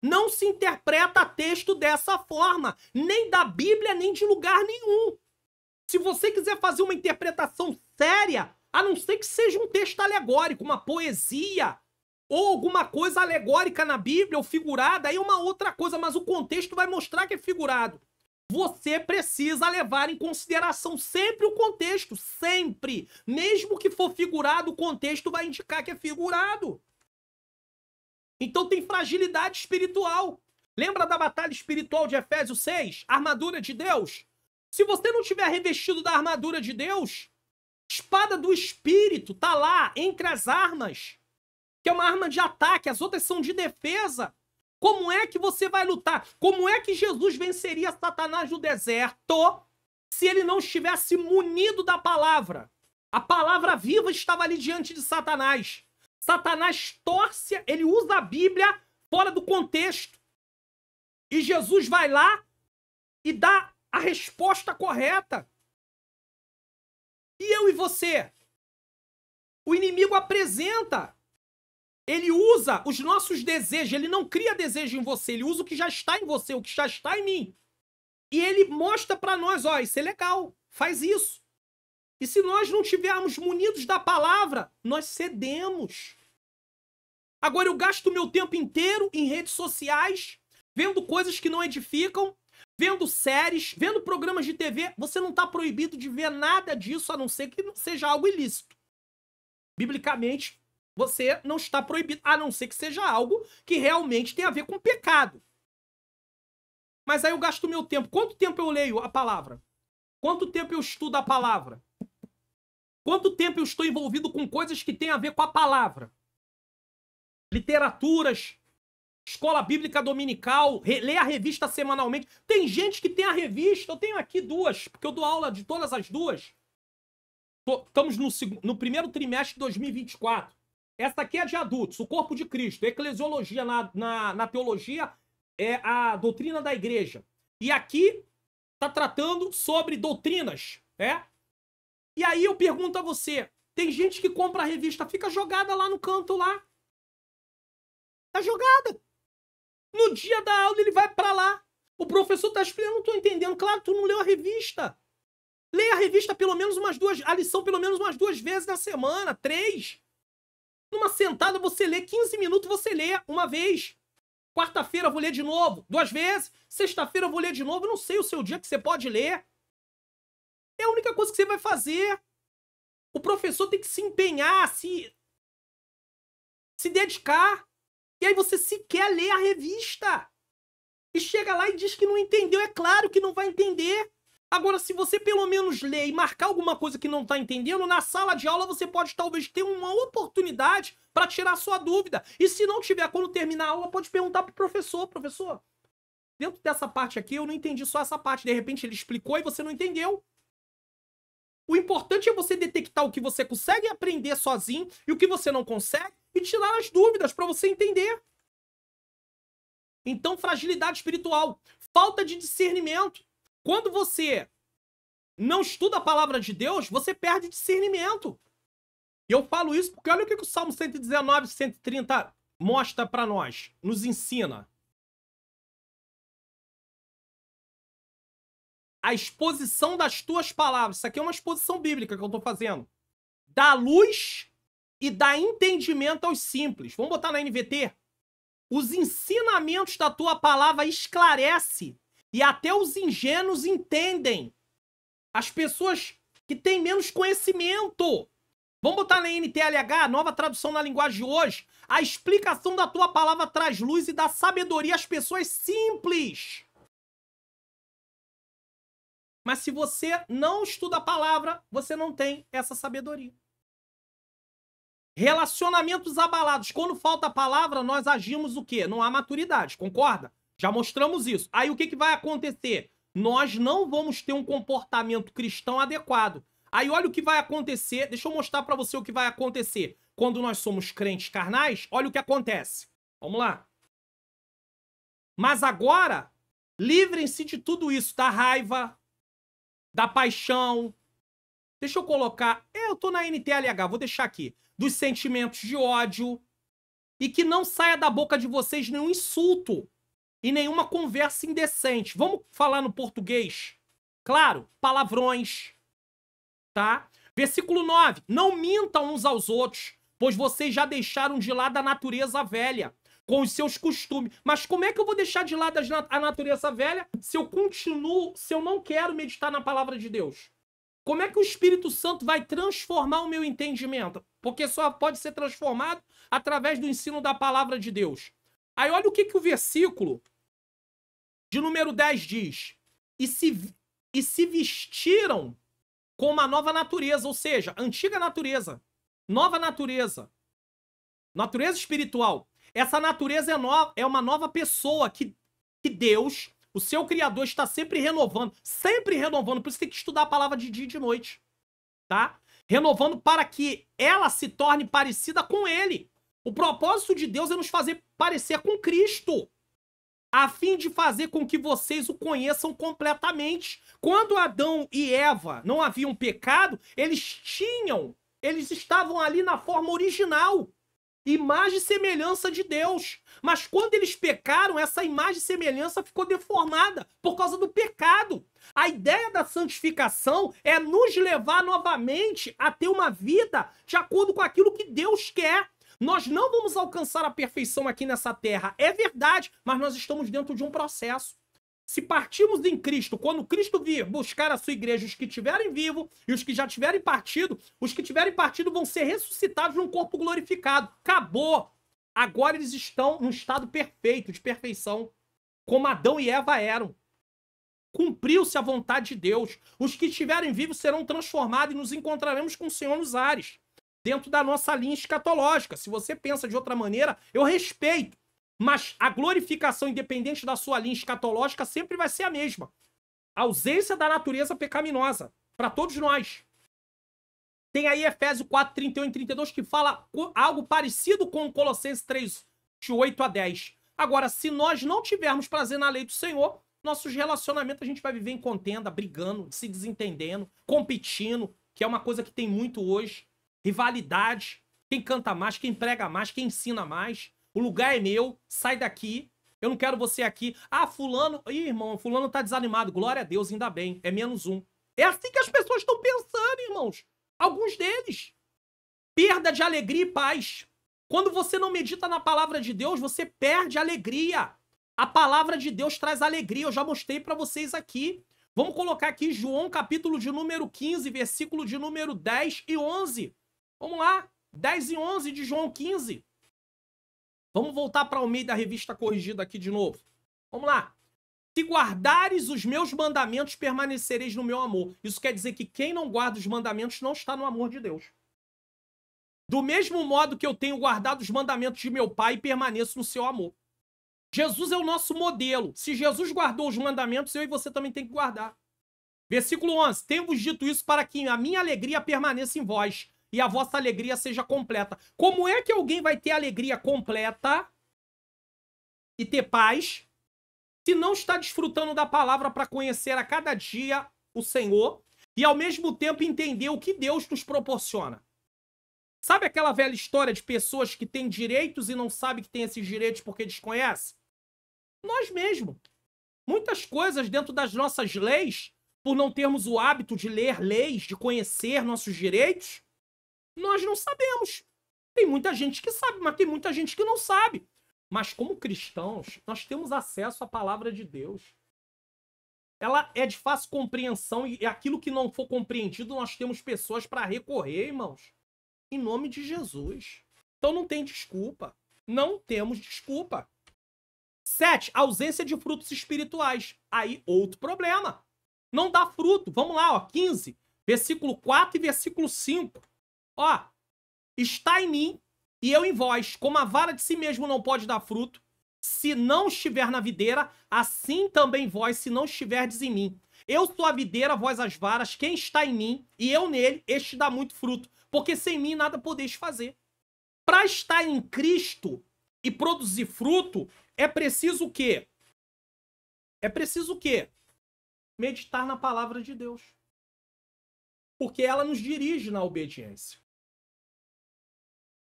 Não se interpreta texto dessa forma, nem da Bíblia, nem de lugar nenhum. Se você quiser fazer uma interpretação séria, a não ser que seja um texto alegórico, uma poesia, ou alguma coisa alegórica na Bíblia, ou figurada, aí é uma outra coisa, mas o contexto vai mostrar que é figurado. Você precisa levar em consideração sempre o contexto, sempre. Mesmo que for figurado, o contexto vai indicar que é figurado. Então tem fragilidade espiritual. Lembra da batalha espiritual de Efésios 6? Armadura de Deus? Se você não tiver revestido da armadura de Deus, espada do Espírito tá lá entre as armas, que é uma arma de ataque, as outras são de defesa. Como é que você vai lutar? Como é que Jesus venceria Satanás no deserto se ele não estivesse munido da palavra? A palavra viva estava ali diante de Satanás. Satanás torce, ele usa a Bíblia fora do contexto. E Jesus vai lá e dá a resposta correta. E eu e você? O inimigo apresenta. Ele usa os nossos desejos, ele não cria desejo em você, ele usa o que já está em você, o que já está em mim. E ele mostra para nós, ó, isso é legal, faz isso. E se nós não tivermos munidos da palavra, nós cedemos. Agora eu gasto meu tempo inteiro em redes sociais, vendo coisas que não edificam, vendo séries, vendo programas de TV. Você não está proibido de ver nada disso, a não ser que seja algo ilícito. Biblicamente, você não está proibido, a não ser que seja algo que realmente tem a ver com pecado. Mas aí eu gasto meu tempo. Quanto tempo eu leio a palavra? Quanto tempo eu estudo a palavra? Quanto tempo eu estou envolvido com coisas que têm a ver com a palavra? Literaturas, escola bíblica dominical, ler a revista semanalmente. Tem gente que tem a revista, eu tenho aqui 2, porque eu dou aula de todas as 2. Estamos no primeiro trimestre de 2024. Essa aqui é de adultos, o corpo de Cristo. Eclesiologia na teologia é a doutrina da igreja. E aqui está tratando sobre doutrinas, E aí eu pergunto a você, tem gente que compra a revista, fica jogada lá no canto lá. Tá jogada. No dia da aula ele vai para lá. O professor tá explicando, não tô entendendo. Claro, tu não leu a revista. Leia a revista pelo menos a lição pelo menos umas 2 vezes na semana, 3. Numa sentada você lê 15 minutos, você lê uma vez. Quarta-feira eu vou ler de novo, 2 vezes. Sexta-feira eu vou ler de novo. Eu não sei o seu dia que você pode ler. É a única coisa que você vai fazer. O professor tem que se empenhar, se dedicar. E aí você sequer lê a revista. E chega lá e diz que não entendeu. É claro que não vai entender. Agora, se você pelo menos ler e marcar alguma coisa que não está entendendo, na sala de aula você pode talvez ter uma oportunidade para tirar sua dúvida. E se não tiver, quando terminar a aula, pode perguntar para o professor. Professor, dentro dessa parte aqui eu não entendi só essa parte. De repente ele explicou e você não entendeu. O importante é você detectar o que você consegue aprender sozinho e o que você não consegue e tirar as dúvidas para você entender. Então, fragilidade espiritual, falta de discernimento. Quando você não estuda a palavra de Deus, você perde discernimento. E eu falo isso porque olha o que o Salmo 119, 130 mostra para nós, nos ensina. A exposição das tuas palavras. Isso aqui é uma exposição bíblica que eu estou fazendo. Dá luz e dá entendimento aos simples. Vamos botar na NVT? Os ensinamentos da tua palavra esclarece e até os ingênuos entendem. As pessoas que têm menos conhecimento. Vamos botar na NTLH, nova tradução na linguagem de hoje. A explicação da tua palavra traz luz e dá sabedoria às pessoas simples. Mas se você não estuda a palavra, você não tem essa sabedoria. Relacionamentos abalados. Quando falta a palavra, nós agimos o quê? Não há maturidade, concorda? Já mostramos isso. Aí o que vai acontecer? Nós não vamos ter um comportamento cristão adequado. Aí olha o que vai acontecer. Deixa eu mostrar para você o que vai acontecer. Quando nós somos crentes carnais, olha o que acontece. Vamos lá. Mas agora, livrem-se de tudo isso, da raiva, da paixão. Deixa eu colocar... Eu tô na NTLH, vou deixar aqui. Dos sentimentos de ódio. E que não saia da boca de vocês nenhum insulto e nenhuma conversa indecente. Vamos falar no português? Claro, palavrões. Tá? Versículo 9. Não mintam uns aos outros, pois vocês já deixaram de lado a natureza velha, com os seus costumes. Mas como é que eu vou deixar de lado a natureza velha se eu não quero meditar na palavra de Deus? Como é que o Espírito Santo vai transformar o meu entendimento? Porque só pode ser transformado através do ensino da palavra de Deus. Aí olha o que o versículo de número 10 diz. E se vestiram com uma nova natureza, ou seja, antiga natureza, nova natureza, natureza espiritual. Essa natureza é uma nova pessoa que Deus, o seu Criador, está sempre renovando. Por isso tem que estudar a palavra de dia e de noite. Tá? Renovando para que ela se torne parecida com Ele. O propósito de Deus é nos fazer parecer com Cristo, a fim de fazer com que vocês o conheçam completamente. Quando Adão e Eva não haviam pecado, eles estavam ali na forma original. Imagem e semelhança de Deus. Mas quando eles pecaram, essa imagem e semelhança ficou deformada por causa do pecado. A ideia da santificação é nos levar novamente a ter uma vida de acordo com aquilo que Deus quer. Nós não vamos alcançar a perfeição aqui nessa terra, é verdade, mas nós estamos dentro de um processo. Se partirmos em Cristo, quando Cristo vir buscar a sua igreja, os que estiverem vivos e os que já tiverem partido, os que tiverem partido vão ser ressuscitados num corpo glorificado. Acabou! Agora eles estão num estado perfeito, de perfeição, como Adão e Eva eram. Cumpriu-se a vontade de Deus. Os que estiverem vivos serão transformados e nos encontraremos com o Senhor nos ares, dentro da nossa linha escatológica. Se você pensa de outra maneira, eu respeito. Mas a glorificação, independente da sua linha escatológica, sempre vai ser a mesma. A ausência da natureza pecaminosa, para todos nós. Tem aí Efésios 4, 31 e 32, que fala algo parecido com Colossenses 3, de 8 a 10. Agora, se nós não tivermos prazer na lei do Senhor, nossos relacionamentos a gente vai viver em contenda, brigando, se desentendendo, competindo, que é uma coisa que tem muito hoje. Rivalidade, quem canta mais, quem prega mais, quem ensina mais. O lugar é meu, sai daqui, eu não quero você aqui. Ah, fulano, ih, irmão, fulano tá desanimado, glória a Deus, ainda bem, é menos um. É assim que as pessoas estão pensando, irmãos. Alguns deles. Perda de alegria e paz. Quando você não medita na palavra de Deus, você perde alegria. A palavra de Deus traz alegria, eu já mostrei pra vocês aqui. Vamos colocar aqui João, capítulo de número 15, versículo de número 10 e 11. Vamos lá, 10 e 11 de João 15. Vamos voltar para o meio da revista corrigida aqui de novo. Vamos lá. Se guardares os meus mandamentos, permanecereis no meu amor. Isso quer dizer que quem não guarda os mandamentos não está no amor de Deus. Do mesmo modo que eu tenho guardado os mandamentos de meu Pai, permaneço no seu amor. Jesus é o nosso modelo. Se Jesus guardou os mandamentos, eu e você também tem que guardar. Versículo 11. Tenho-vos dito isso para que a minha alegria permaneça em vós e a vossa alegria seja completa. Como é que alguém vai ter alegria completa e ter paz se não está desfrutando da palavra para conhecer a cada dia o Senhor e ao mesmo tempo entender o que Deus nos proporciona? Sabe aquela velha história de pessoas que têm direitos e não sabem que têm esses direitos porque desconhecem? Nós mesmos. Muitas coisas dentro das nossas leis, por não termos o hábito de ler leis, de conhecer nossos direitos, nós não sabemos. Tem muita gente que sabe, mas tem muita gente que não sabe. Mas como cristãos, nós temos acesso à palavra de Deus. Ela é de fácil compreensão e aquilo que não for compreendido, nós temos pessoas para recorrer, irmãos. Em nome de Jesus. Então não tem desculpa. Não temos desculpa. 7. Ausência de frutos espirituais. Aí, outro problema. Não dá fruto. Vamos lá, ó. 15. Versículo 4 e versículo 5. Ó. Está em mim e eu em vós. Como a vara de si mesmo não pode dar fruto, se não estiver na videira, assim também vós, se não estiverdes em mim. Eu sou a videira, vós as varas. Quem está em mim e eu nele, este dá muito fruto. Porque sem mim nada podeis fazer. Para estar em Cristo e produzir fruto, é preciso o quê? É preciso o quê? Meditar na palavra de Deus. Porque ela nos dirige na obediência.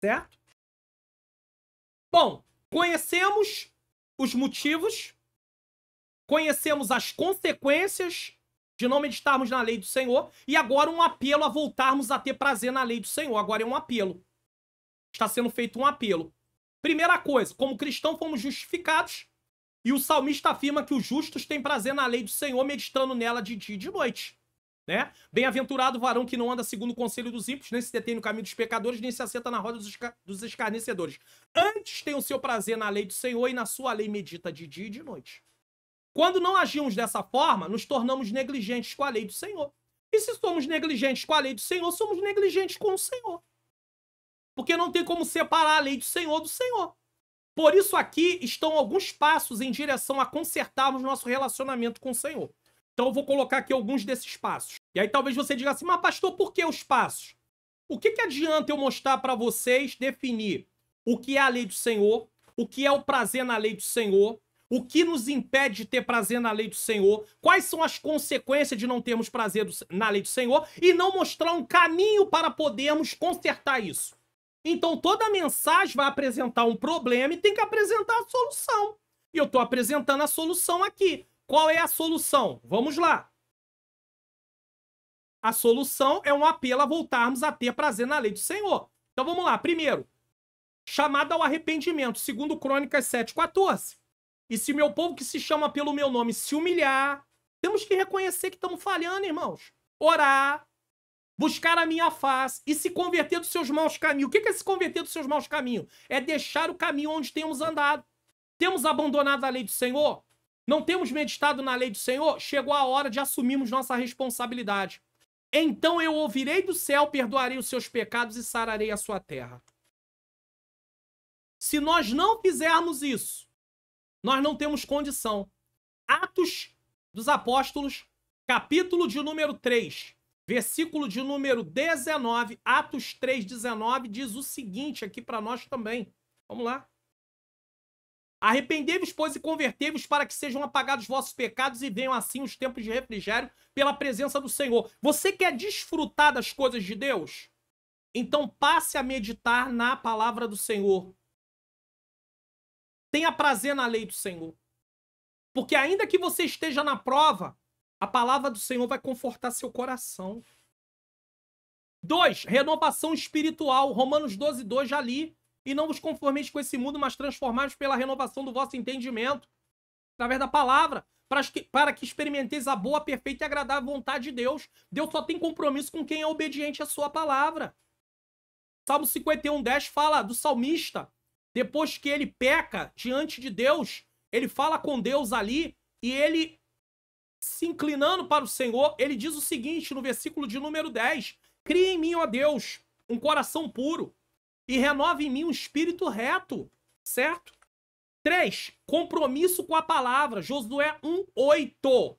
Certo? Bom, conhecemos os motivos, conhecemos as consequências de não meditarmos na lei do Senhor, e agora um apelo a voltarmos a ter prazer na lei do Senhor. Agora é um apelo. Está sendo feito um apelo. Primeira coisa, como cristão fomos justificados, e o salmista afirma que os justos têm prazer na lei do Senhor, meditando nela de dia e de noite. Né? Bem-aventurado o varão que não anda segundo o conselho dos ímpios, nem se detém no caminho dos pecadores, nem se assenta na roda dos escarnecedores. Antes tem o seu prazer na lei do Senhor, e na sua lei medita de dia e de noite. Quando não agimos dessa forma, nos tornamos negligentes com a lei do Senhor. E se somos negligentes com a lei do Senhor, somos negligentes com o Senhor. Porque não tem como separar a lei do Senhor do Senhor. Por isso aqui estão alguns passos em direção a consertarmos nosso relacionamento com o Senhor. Então eu vou colocar aqui alguns desses passos. E aí talvez você diga assim, mas pastor, por que os passos? O que adianta eu mostrar para vocês, definir o que é a lei do Senhor, o que é o prazer na lei do Senhor, o que nos impede de ter prazer na lei do Senhor, quais são as consequências de não termos prazer na lei do Senhor, e não mostrar um caminho para podermos consertar isso. Então toda a mensagem vai apresentar um problema e tem que apresentar a solução. E eu estou apresentando a solução aqui. Qual é a solução? Vamos lá. A solução é um apelo a voltarmos a ter prazer na lei do Senhor. Então vamos lá. Primeiro, chamada ao arrependimento, segundo Crônicas 7:14. E se meu povo que se chama pelo meu nome se humilhar, temos que reconhecer que estamos falhando, irmãos. Orar, buscar a minha face e se converter dos seus maus caminhos. O que é se converter dos seus maus caminhos? É deixar o caminho onde temos andado. Temos abandonado a lei do Senhor? Não temos meditado na lei do Senhor? Chegou a hora de assumirmos nossa responsabilidade. Então eu ouvirei do céu, perdoarei os seus pecados e sararei a sua terra. Se nós não fizermos isso, nós não temos condição. Atos dos Apóstolos, capítulo de número 3, versículo de número 19, Atos 3:19, diz o seguinte aqui para nós também. Vamos lá. Arrependei-vos, pois, e convertei-vos para que sejam apagados vossos pecados e venham assim os tempos de refrigério pela presença do Senhor. Você quer desfrutar das coisas de Deus? Então passe a meditar na palavra do Senhor. Tenha prazer na lei do Senhor. Porque ainda que você esteja na prova, a palavra do Senhor vai confortar seu coração. 2. Renovação espiritual. Romanos 12:2 já li. E não vos conformeis com esse mundo, mas transformai-vos pela renovação do vosso entendimento, através da palavra, para que experimenteis a boa, perfeita e agradável vontade de Deus. Deus só tem compromisso com quem é obediente à sua palavra. Salmo 51:10 fala do salmista. Depois que ele peca diante de Deus, ele fala com Deus ali, e ele, se inclinando para o Senhor, ele diz o seguinte no versículo de número 10. Cria em mim, ó Deus, um coração puro, e renova em mim um espírito reto, certo? 3. Compromisso com a palavra. Josué 1:8.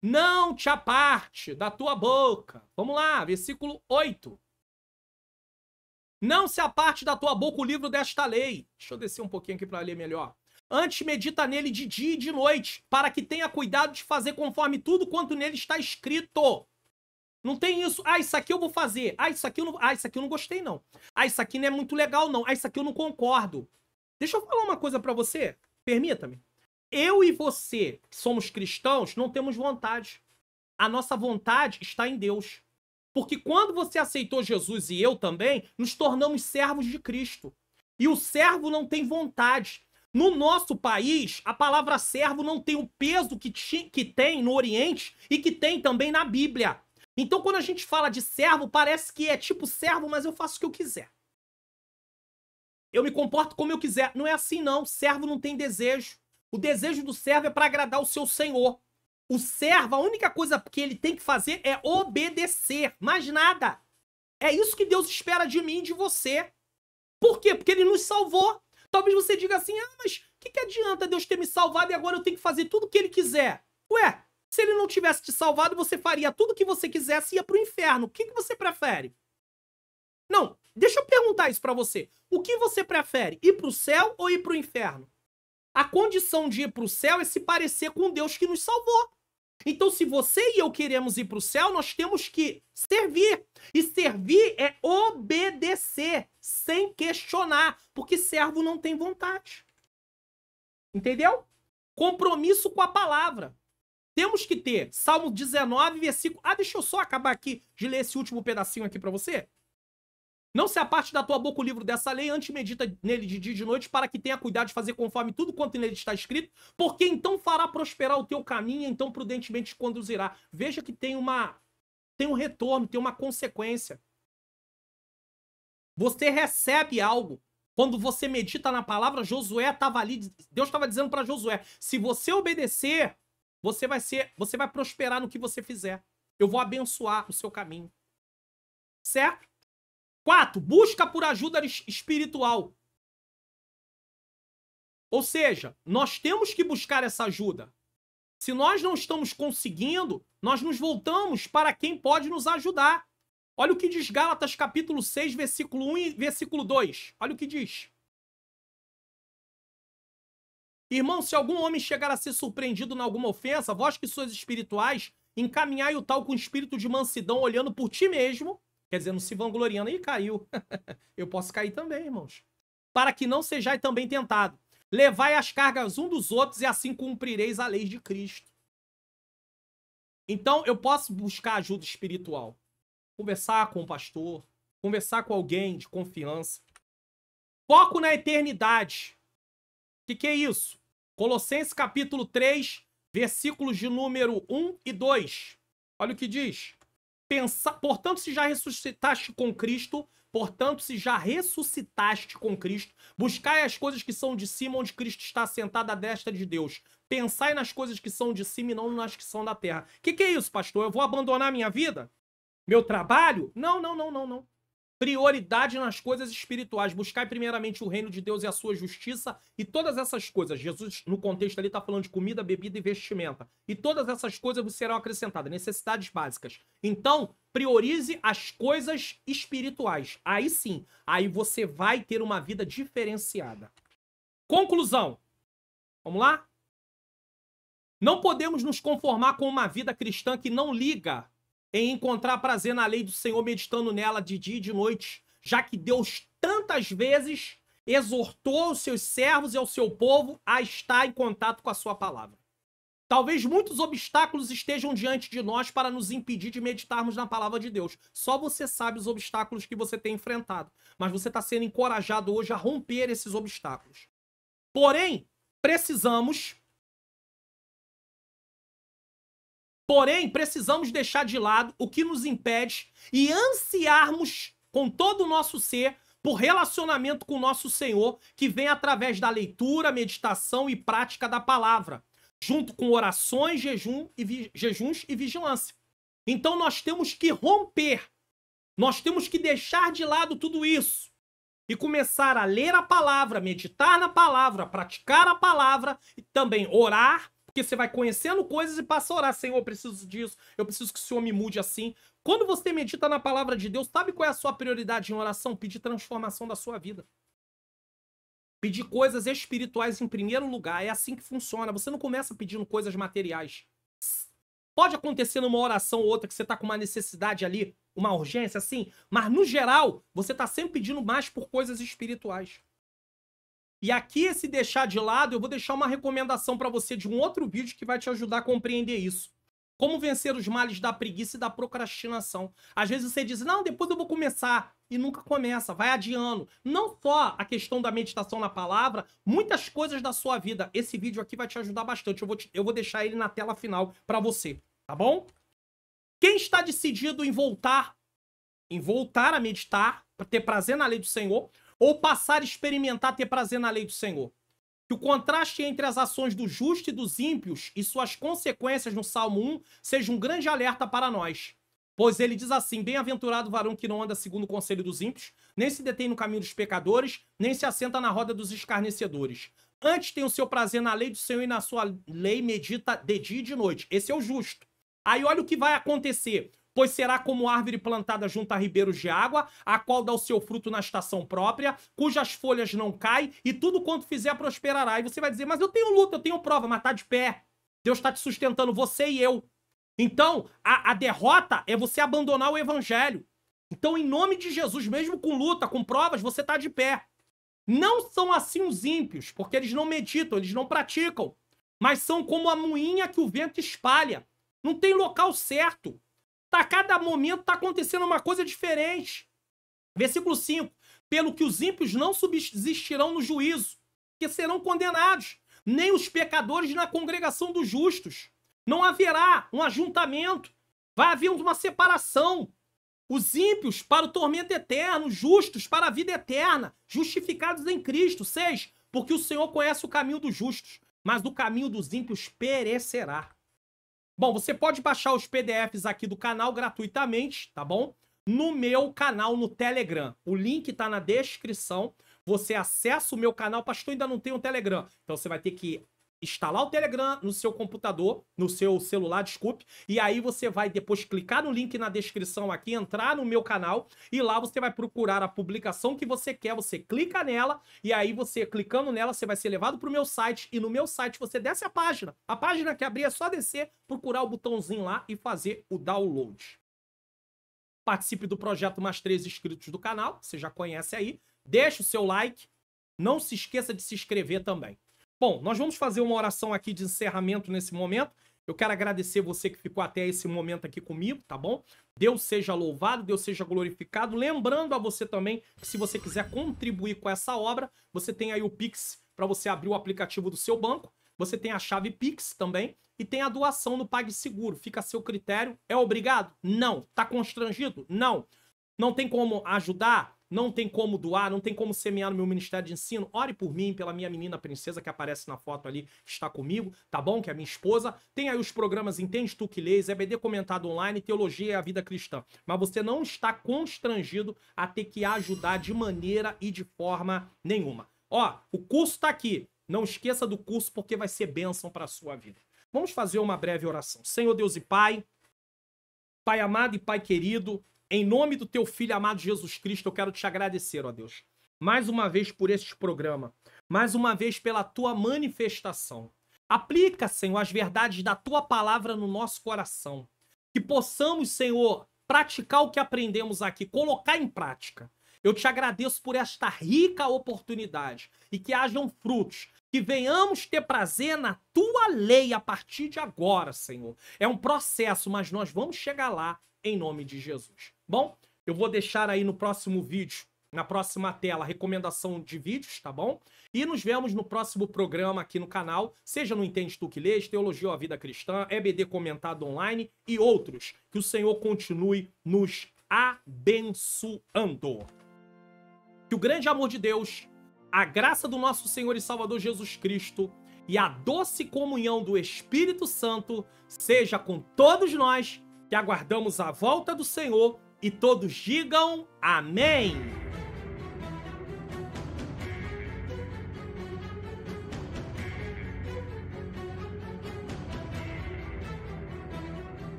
Não te aparte da tua boca. Vamos lá, versículo 8. Não se aparte da tua boca o livro desta lei. Deixa eu descer um pouquinho aqui para ler melhor. Antes medita nele de dia e de noite, para que tenha cuidado de fazer conforme tudo quanto nele está escrito. Não tem isso. Ah, isso aqui eu vou fazer. Ah, isso aqui eu não, isso aqui eu não gostei, não. Ah, isso aqui não é muito legal, não. Ah, isso aqui eu não concordo. Deixa eu falar uma coisa pra você. Permita-me. Eu e você, que somos cristãos, não temos vontade. A nossa vontade está em Deus. Porque quando você aceitou Jesus e eu também, nos tornamos servos de Cristo. E o servo não tem vontade. No nosso país, a palavra servo não tem o peso que tem no Oriente e que tem também na Bíblia. Então, quando a gente fala de servo, parece que é tipo servo, mas eu faço o que eu quiser. Eu me comporto como eu quiser. Não é assim, não. Servo não tem desejo. O desejo do servo é para agradar o seu senhor. O servo, a única coisa que ele tem que fazer é obedecer. Mais nada. É isso que Deus espera de mim e de você. Por quê? Porque ele nos salvou. Talvez você diga assim, ah, mas o que adianta Deus ter me salvado e agora eu tenho que fazer tudo o que ele quiser? Ué, se ele não tivesse te salvado, você faria tudo o que você quisesse e ia pro inferno. O que você prefere? Não, deixa eu perguntar isso pra você. O que você prefere? Ir pro céu ou ir pro inferno? A condição de ir pro céu é se parecer com Deus que nos salvou. Então, se você e eu queremos ir pro céu, nós temos que servir. E servir é obedecer, sem questionar, porque servo não tem vontade. Entendeu? Compromisso com a palavra. Temos que ter Salmo 19, versículo... Ah, deixa eu só acabar aqui de ler esse último pedacinho aqui pra você. Não se aparte da tua boca o livro dessa lei, antes medita nele de dia e de noite, para que tenha cuidado de fazer conforme tudo quanto nele está escrito, porque então fará prosperar o teu caminho, então prudentemente te conduzirá. Veja que tem um retorno, tem uma consequência. Você recebe algo. Quando você medita na palavra, Josué estava ali, Deus estava dizendo para Josué, se você obedecer, você vai prosperar no que você fizer. Eu vou abençoar o seu caminho. Certo? 4. Busca por ajuda espiritual. Ou seja, nós temos que buscar essa ajuda. Se nós não estamos conseguindo, nós nos voltamos para quem pode nos ajudar. Olha o que diz Gálatas capítulo 6, versículo 1 e versículo 2. Olha o que diz. Irmão, se algum homem chegar a ser surpreendido em alguma ofensa, vós que sois espirituais, encaminhai o tal com espírito de mansidão, olhando por ti mesmo. Quer dizer, não se vangloriando. Ih, caiu. Eu posso cair também, irmãos. Para que não sejais também tentado. Levai as cargas um dos outros e assim cumprireis a lei de Cristo. Então, eu posso buscar ajuda espiritual. Conversar com o pastor. Conversar com alguém de confiança. Foco na eternidade. O que é isso? Colossenses capítulo 3, versículos de número 1 e 2. Olha o que diz. Portanto, se já ressuscitaste com Cristo, buscai as coisas que são de cima, onde Cristo está sentado à destra de Deus. Pensai nas coisas que são de cima e não nas que são da terra. O que é isso, pastor? Eu vou abandonar minha vida? Meu trabalho? Não. Prioridade nas coisas espirituais. Buscai primeiramente o reino de Deus e a sua justiça e todas essas coisas. Jesus, no contexto ali, está falando de comida, bebida e vestimenta. E todas essas coisas vos serão acrescentadas. Necessidades básicas. Então, priorize as coisas espirituais. Aí sim, aí você vai ter uma vida diferenciada. Conclusão. Vamos lá? Não podemos nos conformar com uma vida cristã que não liga em encontrar prazer na lei do Senhor, meditando nela de dia e de noite, já que Deus tantas vezes exortou os seus servos e ao seu povo a estar em contato com a sua palavra. Talvez muitos obstáculos estejam diante de nós para nos impedir de meditarmos na palavra de Deus. Só você sabe os obstáculos que você tem enfrentado, mas você está sendo encorajado hoje a romper esses obstáculos. Porém, precisamos deixar de lado o que nos impede e ansiarmos com todo o nosso ser por relacionamento com o nosso Senhor, que vem através da leitura, meditação e prática da palavra, junto com orações, jejuns e vigilância. Então nós temos que romper, nós temos que deixar de lado tudo isso e começar a ler a palavra, meditar na palavra, praticar a palavra e também orar. Porque você vai conhecendo coisas e passa a orar. Senhor, eu preciso disso. Eu preciso que o Senhor me mude assim. Quando você medita na palavra de Deus, sabe qual é a sua prioridade em oração? Pedir transformação da sua vida. Pedir coisas espirituais em primeiro lugar. É assim que funciona. Você não começa pedindo coisas materiais. Pode acontecer numa oração ou outra que você tá com uma necessidade ali, uma urgência assim, mas no geral, você tá sempre pedindo mais por coisas espirituais. E aqui, esse deixar de lado, eu vou deixar uma recomendação para você de um outro vídeo que vai te ajudar a compreender isso. Como vencer os males da preguiça e da procrastinação. Às vezes você diz, não, depois eu vou começar. E nunca começa, vai adiando. Não só a questão da meditação na palavra, muitas coisas da sua vida. Esse vídeo aqui vai te ajudar bastante. Eu vou deixar ele na tela final para você, tá bom? Quem está decidido em voltar a meditar, para ter prazer na lei do Senhor, ou passar a experimentar ter prazer na lei do Senhor. Que o contraste entre as ações do justo e dos ímpios e suas consequências no Salmo 1 seja um grande alerta para nós. Pois ele diz assim, bem-aventurado o varão que não anda segundo o conselho dos ímpios, nem se detém no caminho dos pecadores, nem se assenta na roda dos escarnecedores. Antes tem o seu prazer na lei do Senhor e na sua lei medita de dia e de noite. Esse é o justo. Aí olha o que vai acontecer. Pois será como árvore plantada junto a ribeiros de água, a qual dá o seu fruto na estação própria, cujas folhas não caem, e tudo quanto fizer prosperará. E você vai dizer, mas eu tenho luta, eu tenho prova, mas tá de pé. Deus está te sustentando, você e eu. Então, a derrota é você abandonar o evangelho. Então, em nome de Jesus, mesmo com luta, com provas, você tá de pé. Não são assim os ímpios, porque eles não meditam, eles não praticam. Mas são como a moinha que o vento espalha. Não tem local certo. A cada momento está acontecendo uma coisa diferente. Versículo 5. Pelo que os ímpios não subsistirão no juízo, que serão condenados, nem os pecadores na congregação dos justos. Não haverá um ajuntamento, vai haver uma separação. Os ímpios para o tormento eterno, os justos para a vida eterna, justificados em Cristo. 6. Porque o Senhor conhece o caminho dos justos, mas do caminho dos ímpios perecerá. Bom, você pode baixar os PDFs aqui do canal gratuitamente, tá bom? No meu canal no Telegram. O link tá na descrição. Você acessa o meu canal. Pastor, ainda não tem um Telegram. Então você vai ter que instalar o Telegram no seu computador, no seu celular, desculpe. E aí você vai depois clicar no link na descrição aqui, entrar no meu canal. E lá você vai procurar a publicação que você quer. Você clica nela. E aí você, clicando nela, você vai ser levado para o meu site. E no meu site você desce a página. A página que abrir é só descer, procurar o botãozinho lá e fazer o download. Participe do projeto Mais 3 inscritos do canal. Você já conhece aí. Deixa o seu like. Não se esqueça de se inscrever também. Bom, nós vamos fazer uma oração aqui de encerramento nesse momento. Eu quero agradecer você que ficou até esse momento aqui comigo, tá bom? Deus seja louvado, Deus seja glorificado. Lembrando a você também que se você quiser contribuir com essa obra, você tem aí o Pix para você abrir o aplicativo do seu banco. Você tem a chave Pix também e tem a doação no PagSeguro. Fica a seu critério. É obrigado? Não. Tá constrangido? Não. Não tem como ajudar? Não tem como doar, não tem como semear no meu ministério de ensino. Ore por mim, pela minha menina princesa que aparece na foto ali, que está comigo, tá bom? Que é minha esposa. Tem aí os programas Entende Tu Que Lês, EBD Comentado Online, Teologia e a Vida Cristã. Mas você não está constrangido a ter que ajudar de maneira e de forma nenhuma. Ó, o curso tá aqui. Não esqueça do curso porque vai ser bênção para a sua vida. Vamos fazer uma breve oração. Senhor Deus e Pai, Pai amado e Pai querido, em nome do teu Filho amado Jesus Cristo, eu quero te agradecer, ó Deus, mais uma vez por este programa, mais uma vez pela tua manifestação. Aplica, Senhor, as verdades da tua palavra no nosso coração. Que possamos, Senhor, praticar o que aprendemos aqui, colocar em prática. Eu te agradeço por esta rica oportunidade e que hajam frutos, que venhamos ter prazer na tua lei a partir de agora, Senhor. É um processo, mas nós vamos chegar lá em nome de Jesus. Bom, eu vou deixar aí no próximo vídeo, na próxima tela, a recomendação de vídeos, tá bom? E nos vemos no próximo programa aqui no canal, seja no Entende Tu Que Lês, Teologia ou a Vida Cristã, EBD Comentado Online e outros. Que o Senhor continue nos abençoando. Que o grande amor de Deus, a graça do nosso Senhor e Salvador Jesus Cristo e a doce comunhão do Espírito Santo seja com todos nós que aguardamos a volta do Senhor e todos digam amém.